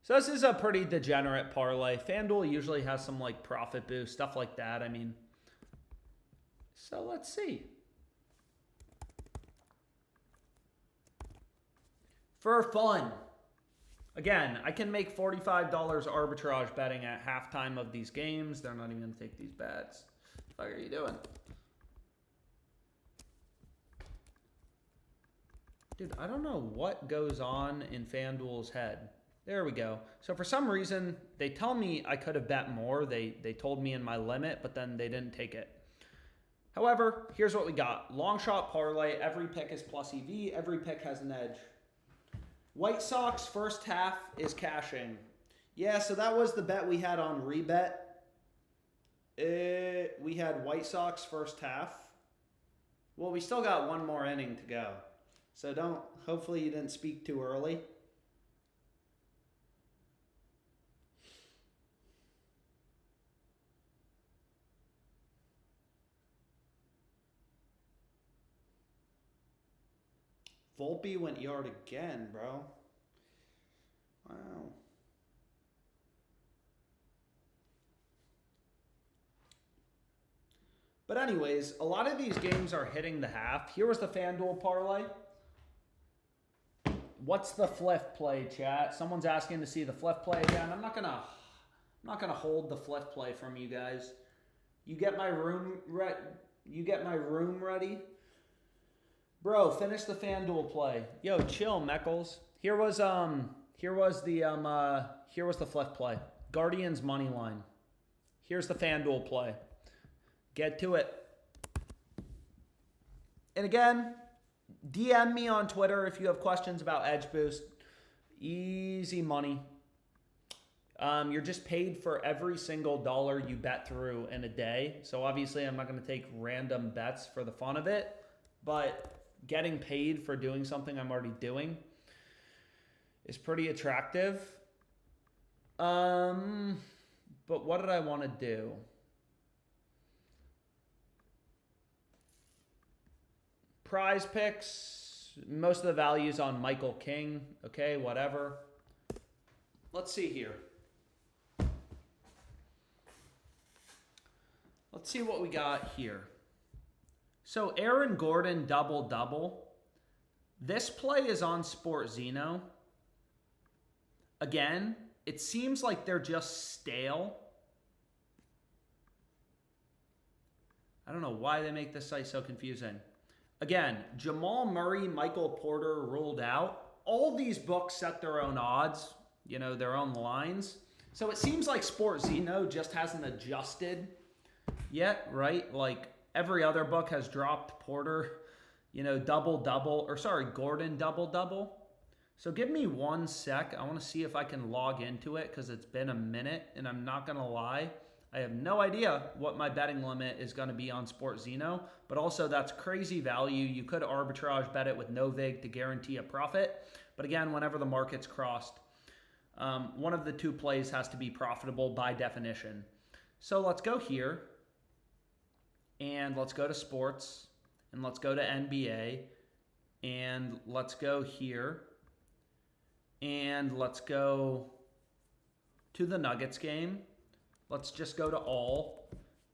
So this is a pretty degenerate parlay. FanDuel usually has some like profit boost, stuff like that. I mean, so let's see. For fun. Again, I can make $45 arbitrage betting at halftime of these games. They're not even going to take these bets. What the fuck are you doing? Dude, I don't know what goes on in FanDuel's head. There we go. So for some reason, they tell me I could have bet more. They told me in my limit, but then they didn't take it. However, here's what we got. Long shot parlay. Every pick is plus EV. Every pick has an edge. White Sox first half is cashing. Yeah, so that was the bet we had on rebet. We had White Sox first half. Well, we still got one more inning to go. So hopefully you didn't speak too early. Volpe went yard again, bro. Wow. But anyways, a lot of these games are hitting the half. Here was the FanDuel parlay. What's the Fliff play, chat? Someone's asking to see the Fliff play again. I'm not gonna hold the Fliff play from you guys. You get my room ready. Bro, finish the FanDuel play. Yo, chill, Meckles. Here was the Fliff play. Guardians money line. Here's the FanDuel play. Get to it. And again, DM me on Twitter if you have questions about Edge Boost. Easy money. You're just paid for every single dollar you bet through in a day. So obviously I'm not going to take random bets for the fun of it. But getting paid for doing something I'm already doing is pretty attractive. But what did I want to do? PrizePicks, most of the values on Michael King. Okay, whatever. Let's see here. Let's see what we got here. So Aaron Gordon double-double. This play is on SportZeno. Again, it seems like they're just stale. I don't know why they make this site so confusing. Again, Jamal Murray, Michael Porter ruled out. All these books set their own odds, their own lines. So it seems like SportZeno just hasn't adjusted yet, right? Like every other book has dropped Porter, Gordon double-double. So give me 1 sec. I want to see if I can log into it because it's been a minute, and I'm not going to lie. I have no idea what my betting limit is going to be on SportZeno, but also that's crazy value. You could arbitrage bet it with no vig to guarantee a profit. But again, whenever the market's crossed, one of the two plays has to be profitable by definition. So let's go here, and let's go to sports, and let's go to NBA, and let's go here, and let's go to the Nuggets game. Let's just go to all.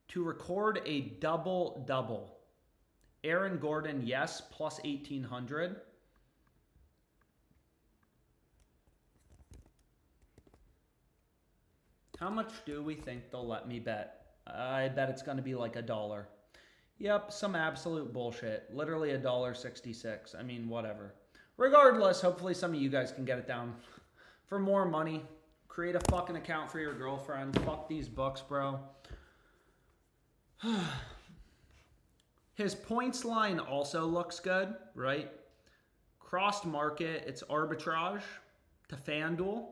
To record a double-double. Aaron Gordon, yes, plus 1,800. How much do we think they'll let me bet? I bet it's going to be like $1. Yep, some absolute bullshit. Literally $1.66. I mean, whatever. Regardless, hopefully some of you guys can get it down for more money. Create a fucking account for your girlfriend. Fuck these books, bro. His points line also looks good, right? Crossed market, it's arbitrage to FanDuel.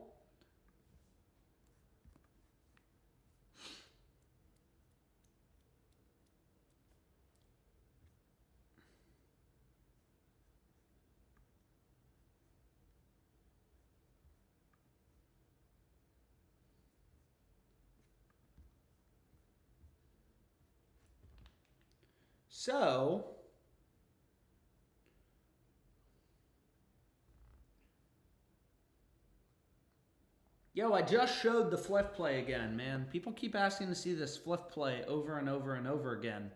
So, yo, I just showed the Fliff play again, man. People keep asking to see this Fliff play over and over and over again.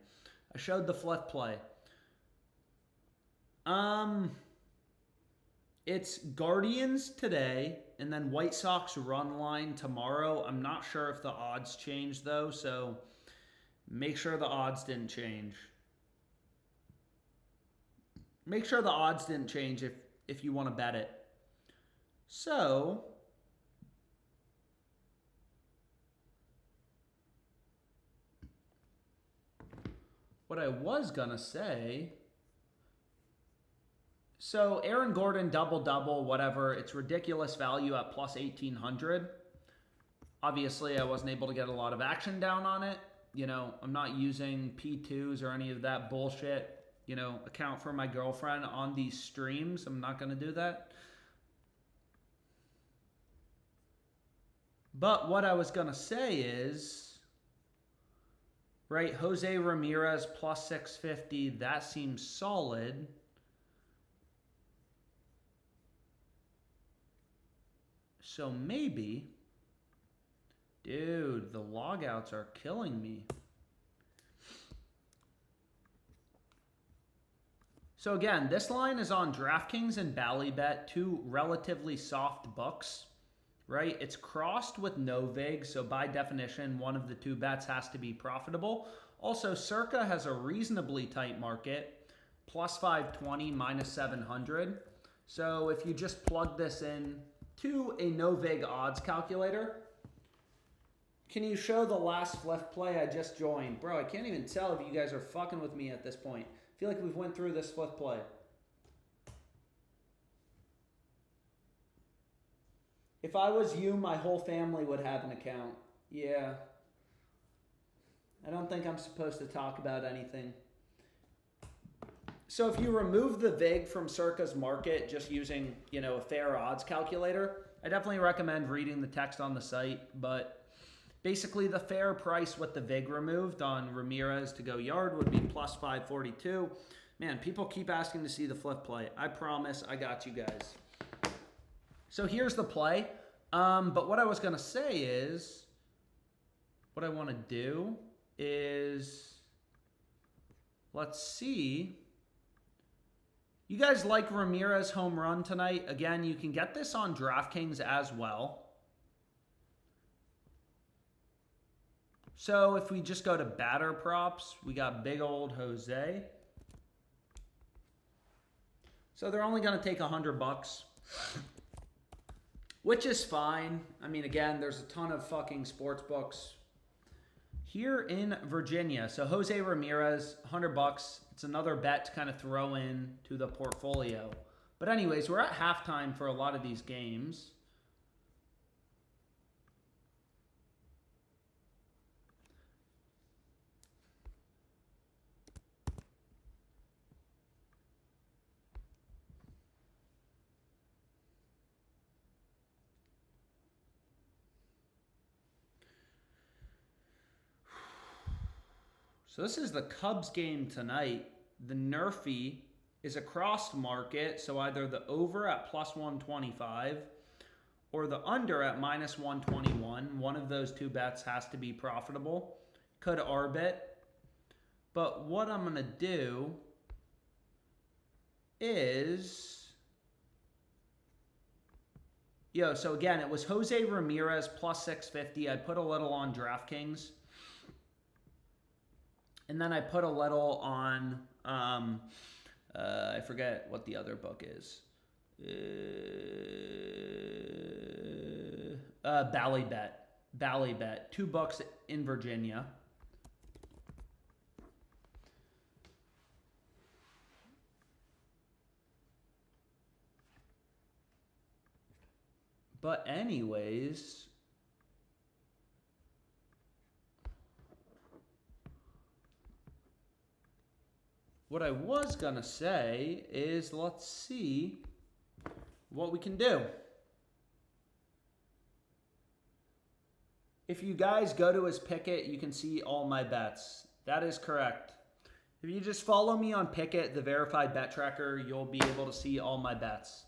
I showed the Fliff play. It's Guardians today, and then White Sox run line tomorrow. I'm not sure if the odds changed, though, so make sure the odds didn't change. Make sure the odds didn't change if you want to bet it. So, what I was going to say, so Aaron Gordon, double-double, whatever. It's ridiculous value at plus 1,800. Obviously, I wasn't able to get a lot of action down on it. You know, I'm not using P2s or any of that bullshit. You know, account for my girlfriend on these streams. I'm not going to do that. But what I was going to say is, right, Jose Ramirez plus 650, that seems solid. So maybe, dude, the logouts are killing me. So again, this line is on DraftKings and Ballybet, two relatively soft books, right? It's crossed with no vig, so by definition, one of the two bets has to be profitable. Also, Circa has a reasonably tight market, plus 520, minus 700. So if you just plug this in to a no vig odds calculator, can you show the last Fliff play I just joined? Bro, I can't even tell if you guys are fucking with me at this point. I feel like we've went through this Fliff play. If I was you, my whole family would have an account. Yeah. I don't think I'm supposed to talk about anything. So if you remove the vig from Circa's market just using, you know, a fair odds calculator, I definitely recommend reading the text on the site, but basically the fair price with the vig removed on Ramirez to go yard would be plus 542. Man, people keep asking to see the Fliff play. I promise I got you guys. So here's the play. But what I was going to say is, what I want to do is, let's see. You guys like Ramirez home run tonight? Again, you can get this on DraftKings as well. So if we just go to batter props, we got big old Jose. So they're only going to take $100, which is fine. I mean, again, there's a ton of fucking sports books here in Virginia. So Jose Ramirez, $100. It's another bet to kind of throw in to the portfolio. But anyways, we're at halftime for a lot of these games. So this is the Cubs game tonight. The Nerfy is a crossed market, so either the over at plus 125 or the under at minus 121. One of those two bets has to be profitable. Could arbit. But what I'm going to do is... so again, it was Jose Ramirez plus 650. I put a little on DraftKings. And then I put a little on, I forget what the other book is. Ballybet. Ballybet. 2 bucks in Virginia. But anyways, what I was gonna say is let's see what we can do. If you guys go to his Picket, you can see all my bets. That is correct. If you just follow me on Picket, the verified bet tracker, you'll be able to see all my bets.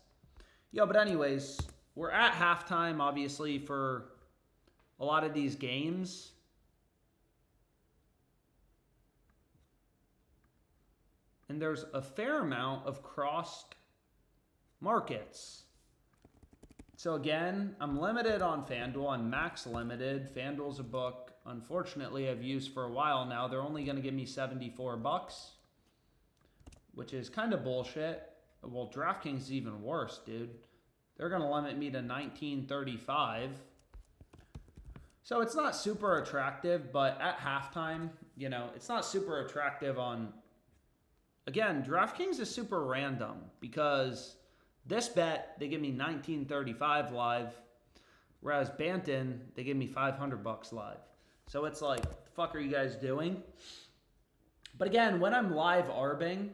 But anyways, we're at halftime, obviously, for a lot of these games. And there's a fair amount of crossed markets. So again, I'm limited on FanDuel. I'm max limited. FanDuel's a book, unfortunately, I've used for a while now. They're only going to give me 74 bucks, which is kind of bullshit. Well, DraftKings is even worse, dude. They're going to limit me to 1935. So it's not super attractive, but at halftime, it's not super attractive on... Again, DraftKings is super random because this bet, they give me 1935 live, whereas Banton, they give me 500 bucks live. So it's like, what the fuck are you guys doing? But again, when I'm live arbing,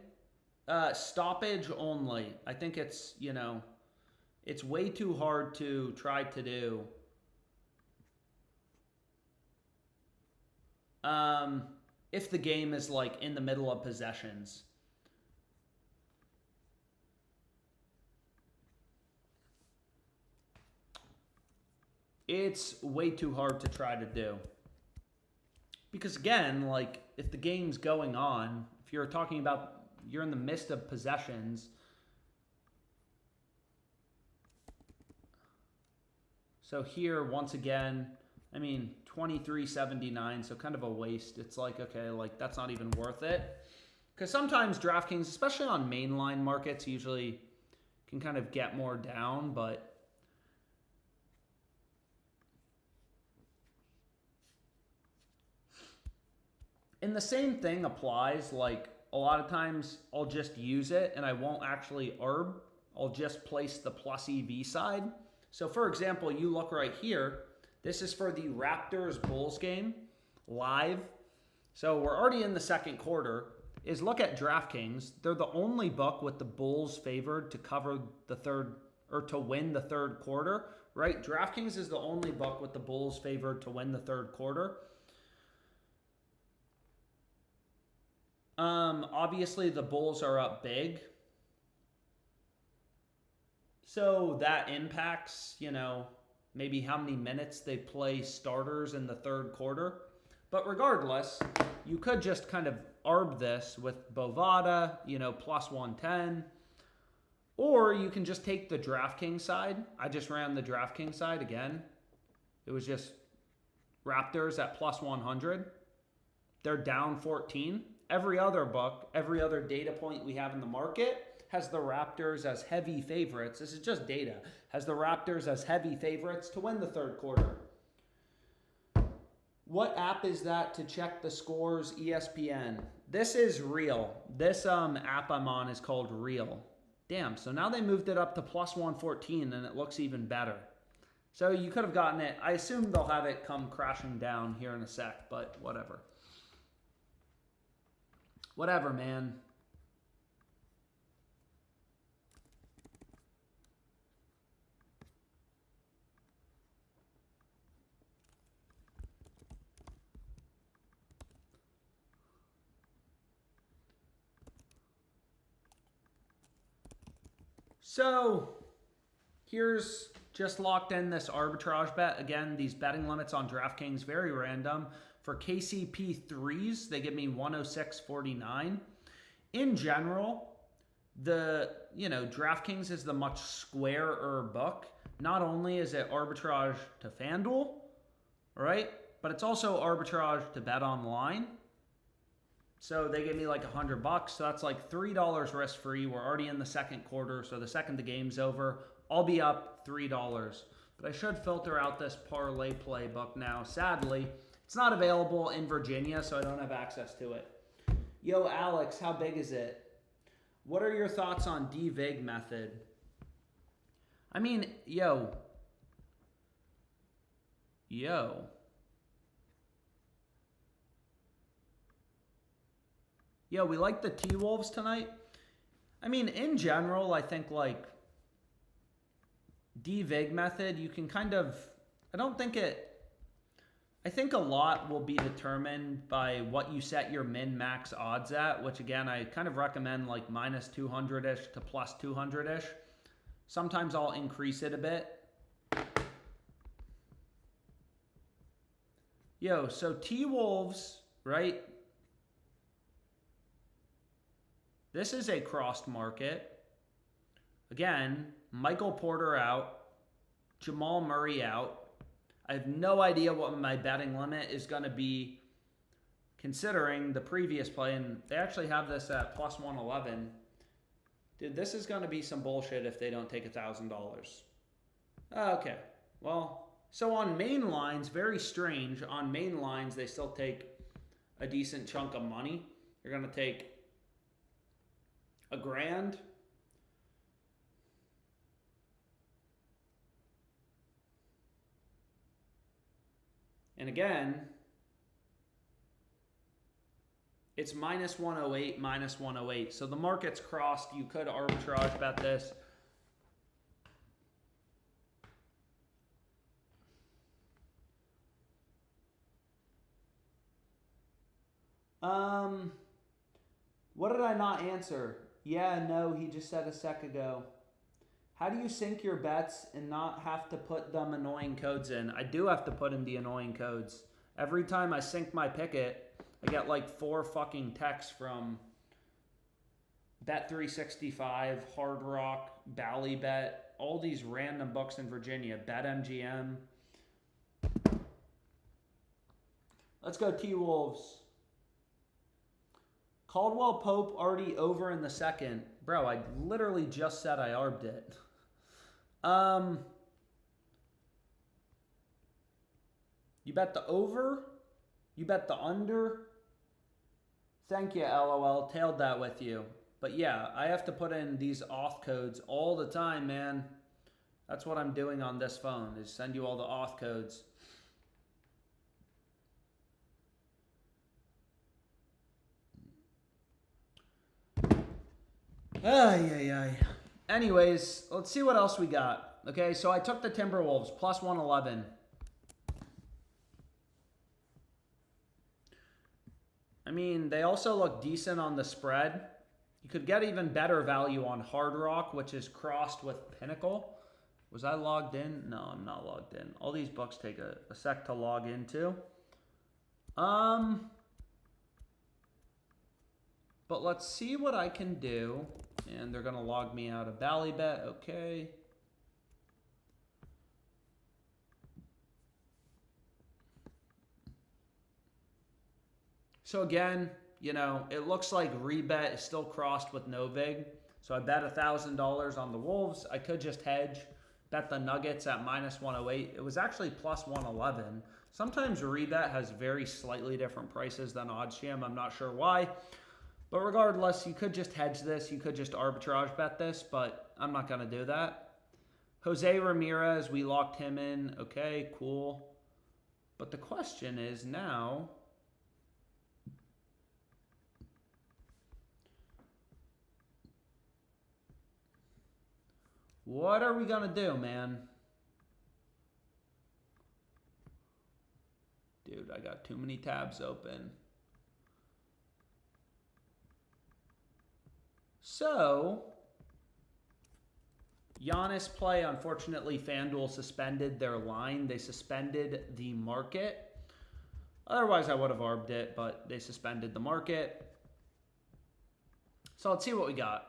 stoppage only. I think it's, it's way too hard to try to do. If the game is like in the middle of possessions. It's way too hard to try to do. Because again, like if the game's going on, if you're talking about, you're in the midst of possessions. So here, once again, I mean, 23.79, so kind of a waste. It's like, okay, like that's not even worth it. Because sometimes DraftKings, especially on mainline markets, usually can kind of get more down, but and the same thing applies. Like a lot of times I'll just use it and I won't actually arb. I'll just place the plus EV side. So for example, you look right here. This is for the Raptors-Bulls game live. So we're already in the second quarter. Look at DraftKings. They're the only book with the Bulls favored to cover the third or to win the third quarter, right? DraftKings is the only book with the Bulls favored to win the third quarter. Obviously the Bulls are up big. So that impacts, maybe how many minutes they play starters in the third quarter. But regardless, you could just kind of arb this with Bovada, plus 110. Or you can just take the DraftKings side. I just ran the DraftKings side again. It was just Raptors at plus 100. They're down 14. Every other book, every other data point we have in the market has the Raptors as heavy favorites. This is just data. Has the Raptors as heavy favorites to win the third quarter. What app is that to check the scores? ESPN. This is Real. This app I'm on is called Real. Damn, so now they moved it up to plus 114 and it looks even better. So you could have gotten it. I assume they'll have it come crashing down here in a sec, but whatever. Whatever, man. So, here's Just locked in this arbitrage bet. Again, these betting limits on DraftKings, very random. For KCP 3s, they give me 106.49. In general, DraftKings is the much squarer book. Not only is it arbitrage to FanDuel, right? But it's also arbitrage to bet online. So they give me like $100. So that's like $3 risk free. We're already in the second quarter. So the second the game's over, I'll be up $3. But I should filter out this parlay play book now. Sadly, it's not available in Virginia, so I don't have access to it. Yo, Alex, how big is it? What are your thoughts on DVIG method? I mean, yo. Yo, we like the T-Wolves tonight. I mean, in general, I think like DVIG method, you can kind of, I think a lot will be determined by what you set your min-max odds at, which again, I kind of recommend like minus 200-ish to plus 200-ish. Sometimes I'll increase it a bit. Yo, so T-Wolves, right? This is a crossed market. Again, Michael Porter out. Jamal Murray out. I have no idea what my betting limit is going to be considering the previous play. And they actually have this at plus 111. Dude, this is going to be some bullshit if they don't take $1,000. Okay. Well, so on main lines, very strange. On main lines, they still take a decent chunk of money. You're going to take $1,000. And again, it's minus 108, minus 108. So the market's crossed. You could arbitrage bet this. What did I not answer? Yeah, no, he just said a sec ago. How do you sync your bets and not have to put them annoying codes in? I do have to put in the annoying codes. Every time I sync my picket, I get like 4 fucking texts from Bet365, Hard Rock, Ballybet, all these random books in Virginia, BetMGM. Let's go T-Wolves. Caldwell Pope already over in the second. Bro, I literally just said I arbed it. You bet the over? You bet the under? Thank you, LOL. Tailed that with you. But yeah, I have to put in these auth codes all the time, man. That's what I'm doing on this phone, is send you all the auth codes. Anyways, let's see what else we got. Okay, so I took the Timberwolves, plus 111. I mean, they also look decent on the spread. You could get even better value on Hard Rock, which is crossed with Pinnacle. Was I logged in? No, I'm not logged in. All these books take a sec to log into. But let's see what I can do. And they're going to log me out of Ballybet. Okay. So again, you know, it looks like rebet is still crossed with no vig. So I bet $1,000 on the Wolves. I could just hedge, bet the Nuggets at minus 108. It was actually plus 111. Sometimes rebet has very slightly different prices than OddsJam. I'm not sure why. But regardless, you could just hedge this. You could just arbitrage bet this, but I'm not going to do that. Jose Ramirez, we locked him in. Okay, cool. But the question is now, what are we going to do, man? Dude, I got too many tabs open. So, Giannis play, unfortunately, FanDuel suspended their line. They suspended the market. Otherwise, I would have arbed it, but they suspended the market. So let's see what we got.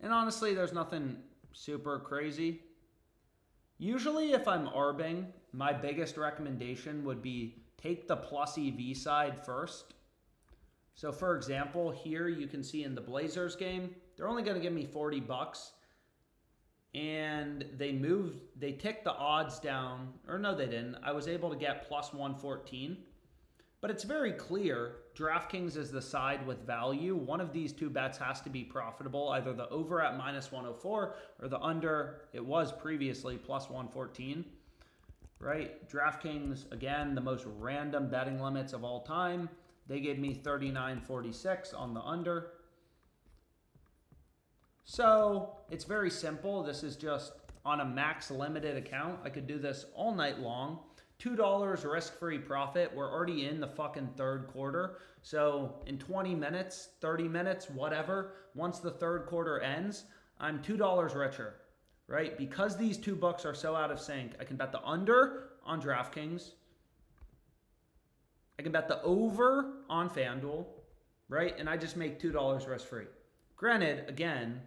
And honestly, there's nothing super crazy. Usually, if I'm arbing, my biggest recommendation would be take the plus EV side first. So for example, here you can see in the Blazers game, they're only going to give me 40 bucks. And they ticked the odds down, or no, they didn't. I was able to get plus 114. But it's very clear, DraftKings is the side with value. One of these two bets has to be profitable, either the over at minus 104 or the under, it was previously plus 114, right? DraftKings, again, the most random betting limits of all time. They gave me 39.46 on the under. So it's very simple. This is just on a max limited account. I could do this all night long. $2 risk-free profit. We're already in the fucking third quarter. So in 20 minutes, 30 minutes, whatever, once the third quarter ends, I'm $2 richer, right? Because these two books are so out of sync, I can bet the under on DraftKings. I can bet the over on FanDuel, right? And I just make $2 risk-free. Granted, again,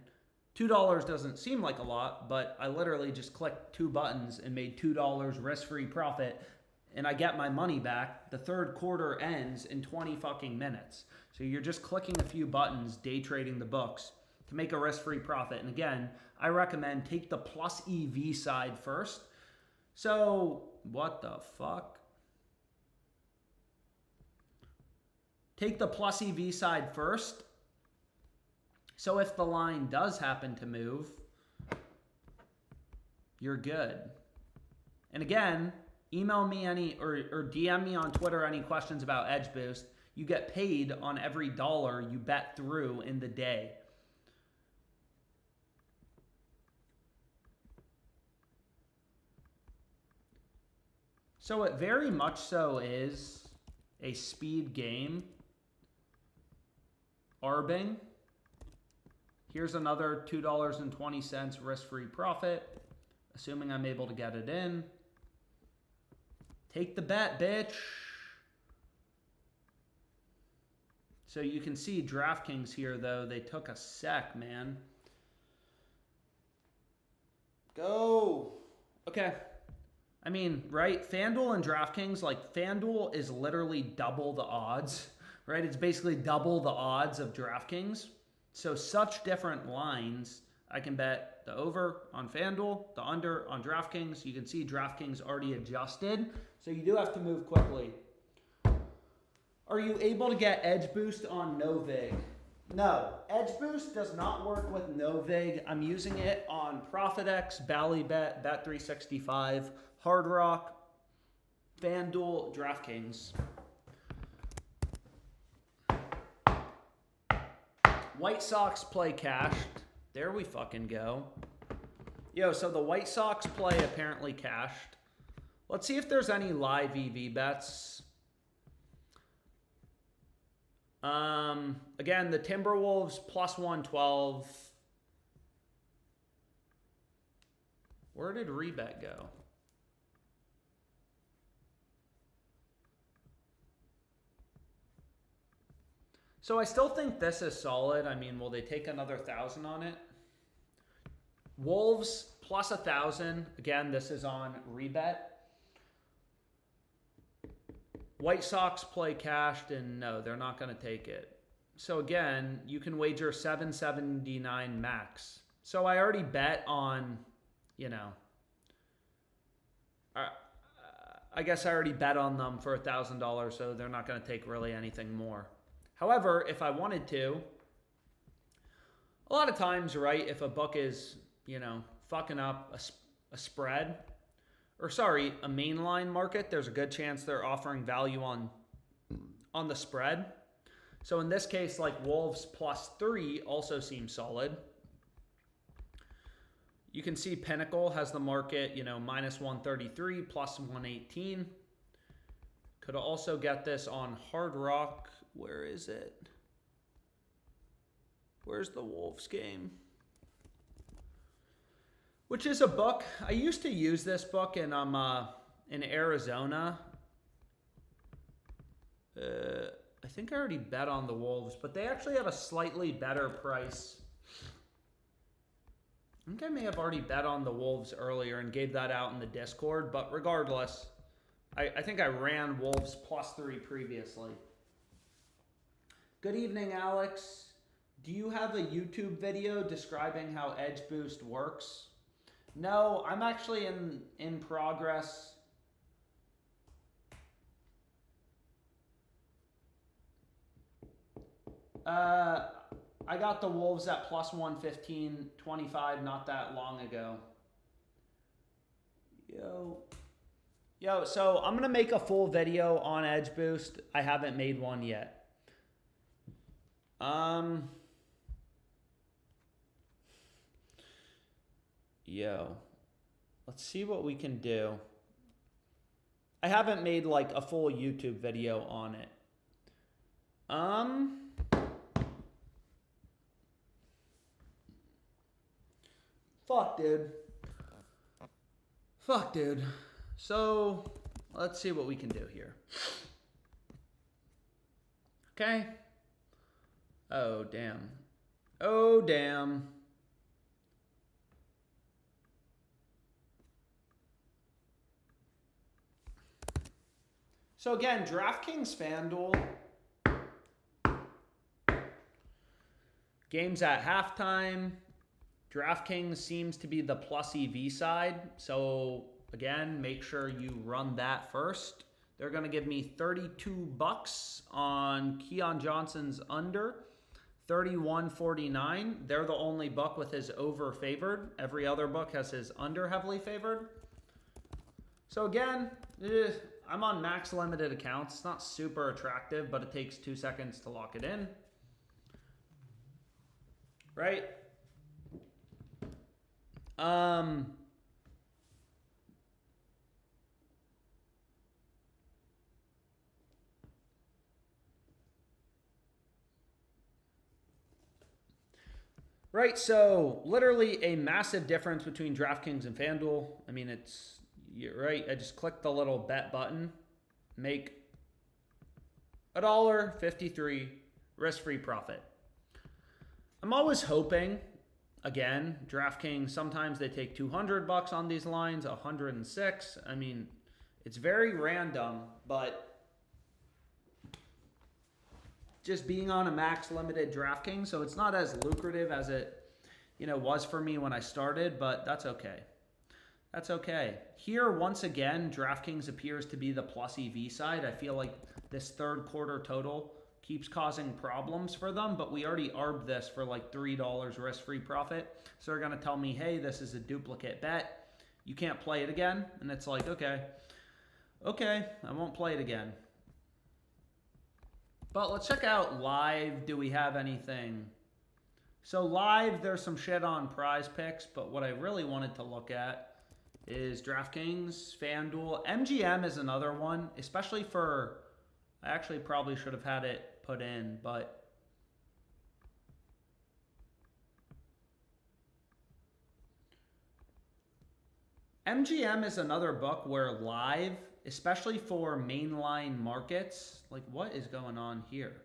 $2 doesn't seem like a lot, but I literally just clicked two buttons and made $2 risk-free profit, and I get my money back. The third quarter ends in 20 fucking minutes. So you're just clicking a few buttons, day trading the books to make a risk-free profit. And again, I recommend take the plus EV side first. So what the fuck? Take the plus EV side first. So if the line does happen to move, you're good. And again, email me or DM me on Twitter any questions about Edge Boost. You get paid on every dollar you bet through in the day. So it very much so is a speed game. Arbing. Here's another $2.20 risk-free profit, assuming I'm able to get it in. Take the bet, bitch. So you can see DraftKings here, though. They took a sec, man. Go. Okay. I mean, right? FanDuel and DraftKings, like FanDuel is literally double the odds, right? It's basically double the odds of DraftKings. So such different lines. I can bet the over on FanDuel, the under on DraftKings. You can see DraftKings already adjusted. So you do have to move quickly. Are you able to get Edge Boost on no vig? No, Edge Boost does not work with no vig. I'm using it on ProphetX, Ballybet, Bet365, Hard Rock, FanDuel, DraftKings. White Sox play cashed. There we fucking go. Yo, so the White Sox play apparently cashed. Let's see if there's any live EV bets. Again, the Timberwolves plus 112. Where did rebet go? So I still think this is solid. I mean, will they take another 1,000 on it? Wolves plus 1,000. Again, this is on rebet. White Sox play cashed, and no, they're not going to take it. So again, you can wager 779 max. So I already bet on, you know, I guess I already bet on them for $1,000, so they're not going to take really anything more. However, if I wanted to, a lot of times, right, if a book is, you know, fucking up a spread, or sorry, a mainline market, there's a good chance they're offering value on the spread. So in this case, like Wolves plus 3 also seems solid. You can see Pinnacle has the market, you know, minus 133, plus 118. Could also get this on Hard Rock. Where is it? Where's the Wolves game? which is a book. I used to use this book in Arizona. I think I already bet on the Wolves, but they actually have a slightly better price. I think I may have already bet on the Wolves earlier and gave that out in the Discord, but regardless, I think I ran Wolves +3 previously. Good evening, Alex. Do you have a YouTube video describing how Edge Boost works? No, I'm actually in progress. I got the Wolves at +115.25 not that long ago. Yo, so I'm going to make a full video on Edge Boost. I haven't made one yet. Yo, let's see what we can do. I haven't made like a full YouTube video on it. Fuck, dude. So, let's see what we can do here. Okay. Oh, damn. Oh, damn. So again, DraftKings, FanDuel. Games at halftime. DraftKings seems to be the plus EV side. So again, make sure you run that first. They're going to give me $32 on Keon Johnson's under. 31.49. They're the only book with his over favored. Every other book has his under heavily favored. So again, I'm on max limited accounts. It's not super attractive, but it takes 2 seconds to lock it in. Right? Right, so literally a massive difference between DraftKings and FanDuel. I mean, you're right. I just clicked the little bet button, make $1.53 risk-free profit. I'm always hoping, again, DraftKings, sometimes they take $200 on these lines, 106. I mean, it's very random, but just being on a max limited DraftKings, so it's not as lucrative as it, was for me when I started, but that's okay. That's okay. Here, once again, DraftKings appears to be the plus EV side. I feel like this third quarter total keeps causing problems for them, but we already arbed this for like $3 risk-free profit. So they're going to tell me, hey, this is a duplicate bet. You can't play it again. And it's like, okay, I won't play it again. But let's check out live. Do we have anything? So live, there's some shit on PrizePicks, but what I really wanted to look at is DraftKings, FanDuel. MGM is another one, especially for, I actually probably should have had it put in, but MGM is another book where live, especially for mainline markets, like what is going on here?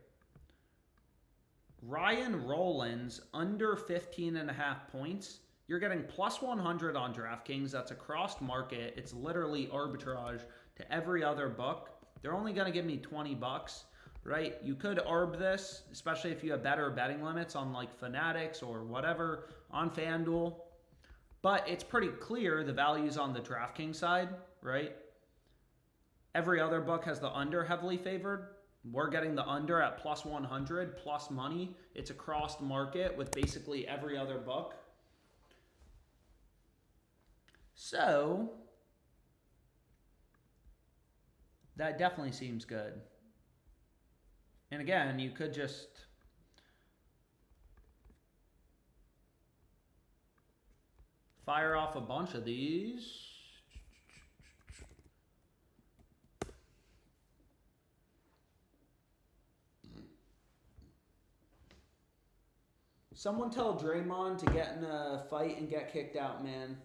Ryan Rollins under 15.5 points. You're getting plus 100 on DraftKings. That's across market. It's literally arbitrage to every other book. They're only going to give me $20, right? You could arb this, especially if you have better betting limits on like Fanatics or whatever on FanDuel. But it's pretty clear the value's on the DraftKings side, right? Every other book has the under heavily favored. We're getting the under at plus 100, plus money. It's across the market with basically every other book. So that definitely seems good. And again, you could just fire off a bunch of these. Someone tell Draymond to get in a fight and get kicked out, man.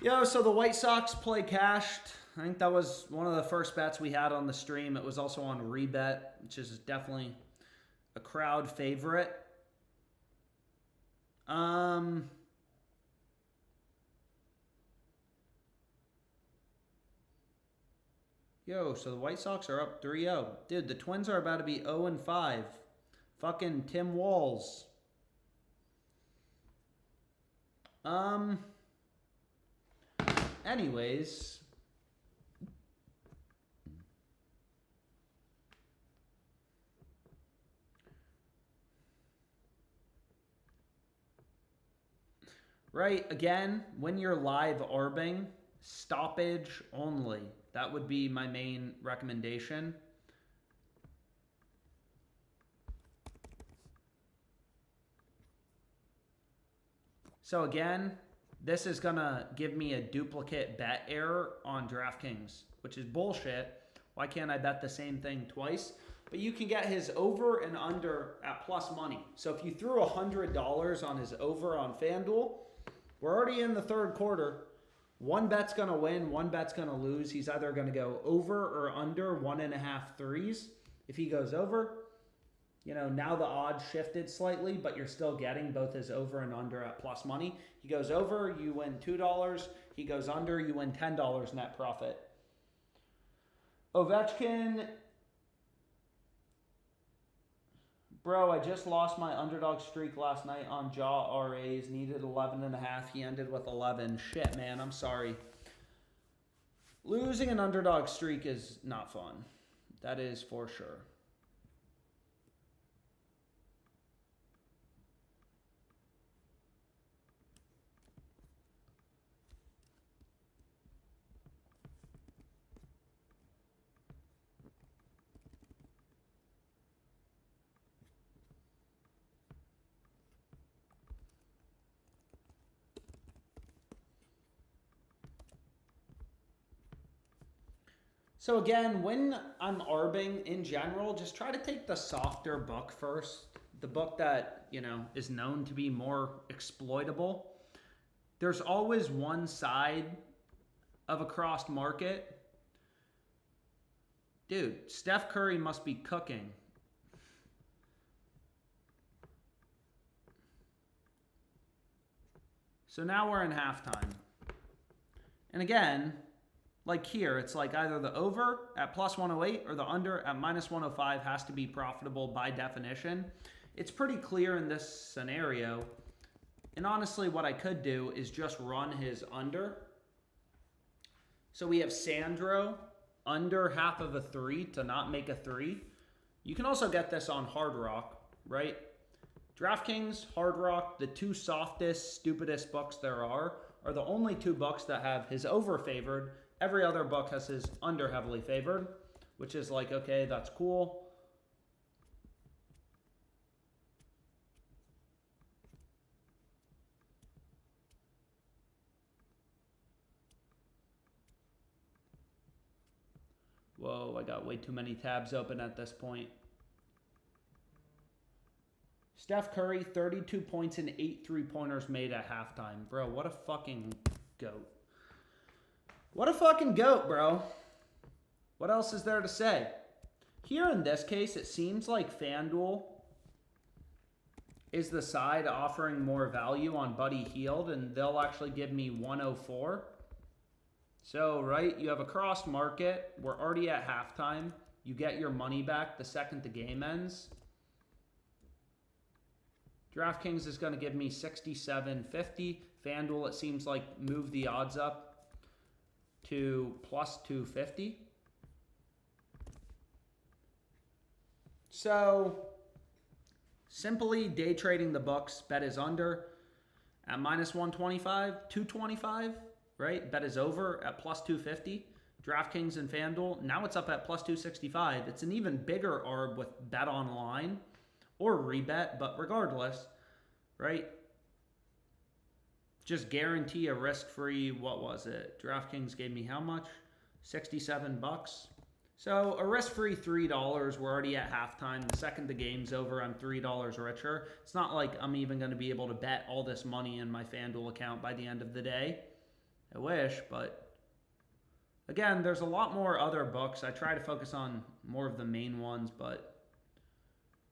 Yo, so the White Sox play cashed. I think that was one of the first bets we had on the stream. It was also on Rebet, which is definitely a crowd favorite. Yo, so the White Sox are up 3-0. Dude, the Twins are about to be 0-5. Fucking Tim Walls. Anyways. Right, again, when you're live arbing, stoppage only. That would be my main recommendation. So again, this is going to give me a duplicate bet error on DraftKings, which is bullshit. Why can't I bet the same thing twice? But you can get his over and under at plus money. So if you threw $100 on his over on FanDuel, we're already in the third quarter. One bet's going to win, one bet's going to lose. He's either going to go over or under 1.5 threes. If he goes over, you know, now the odds shifted slightly, but you're still getting both his over and under at plus money. He goes over, you win $2. He goes under, you win $10 net profit. Ovechkin. Bro, I just lost my underdog streak last night on Jaw RAs. Needed 11.5. He ended with 11. Shit, man. I'm sorry. Losing an underdog streak is not fun. That is for sure. So again, when I'm arbing in general, just try to take the softer book first. The book that, you know, is known to be more exploitable. There's always one side of a crossed market. Dude, Steph Curry must be cooking. So now we're in halftime. And again, like here, it's like either the over at plus 108 or the under at minus 105 has to be profitable by definition. It's pretty clear in this scenario. And honestly, what I could do is just run his under. So we have Sandro under half of a 3 to not make a 3. You can also get this on Hard Rock, right? DraftKings, Hard Rock, the two softest, stupidest books there are the only two books that have his over favored. Every other book has his under heavily favored, which is like, okay, that's cool. Whoa, I got way too many tabs open at this point. Steph Curry, 32 points and 8 3-pointers made at halftime. Bro, what a fucking goat. What a fucking goat, bro. What else is there to say? Here in this case, it seems like FanDuel is the side offering more value on Buddy Hield, and they'll actually give me 104. So, right, you have a crossed market. We're already at halftime. You get your money back the second the game ends. DraftKings is going to give me 67.50. FanDuel, it seems like, moved the odds up to plus 250. So, simply day trading the books, bet is under at minus 125, 225, right? Bet is over at plus 250. DraftKings and FanDuel, now it's up at plus 265. It's an even bigger arb with Bet Online or Rebet, but regardless, right? Just guarantee a risk-free, what was it? DraftKings gave me how much? 67 bucks. So a risk-free $3. We're already at halftime. The second the game's over, I'm $3 richer. It's not like I'm even going to be able to bet all this money in my FanDuel account by the end of the day. I wish, but again, there's a lot more other books. I try to focus on more of the main ones, but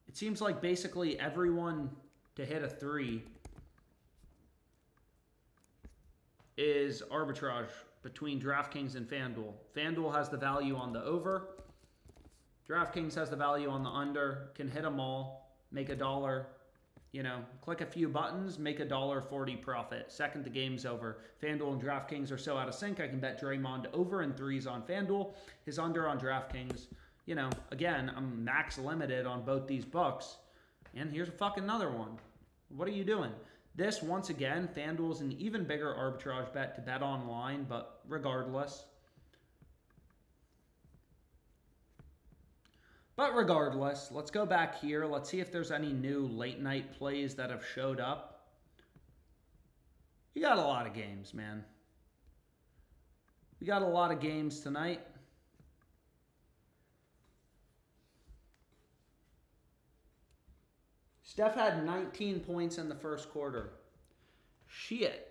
it seems like basically everyone to hit a 3 is arbitrage between DraftKings and FanDuel. FanDuel has the value on the over. DraftKings has the value on the under. Can hit them all, make $1. You know, click a few buttons, make $1.40 profit. Second, the game's over. FanDuel and DraftKings are so out of sync. I can bet Draymond over and 3s on FanDuel, his under on DraftKings. You know, again, I'm max limited on both these books. And here's a fucking another one. What are you doing? This, once again, FanDuel's an even bigger arbitrage bet to bet online, but regardless. Let's go back here. Let's see if there's any new late night plays that have showed up. You got a lot of games, man. We got a lot of games tonight. Steph had 19 points in the first quarter. Shit.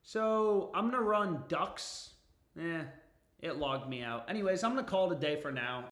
So I'm going to run Ducks. It logged me out. Anyways, I'm going to call it a day for now.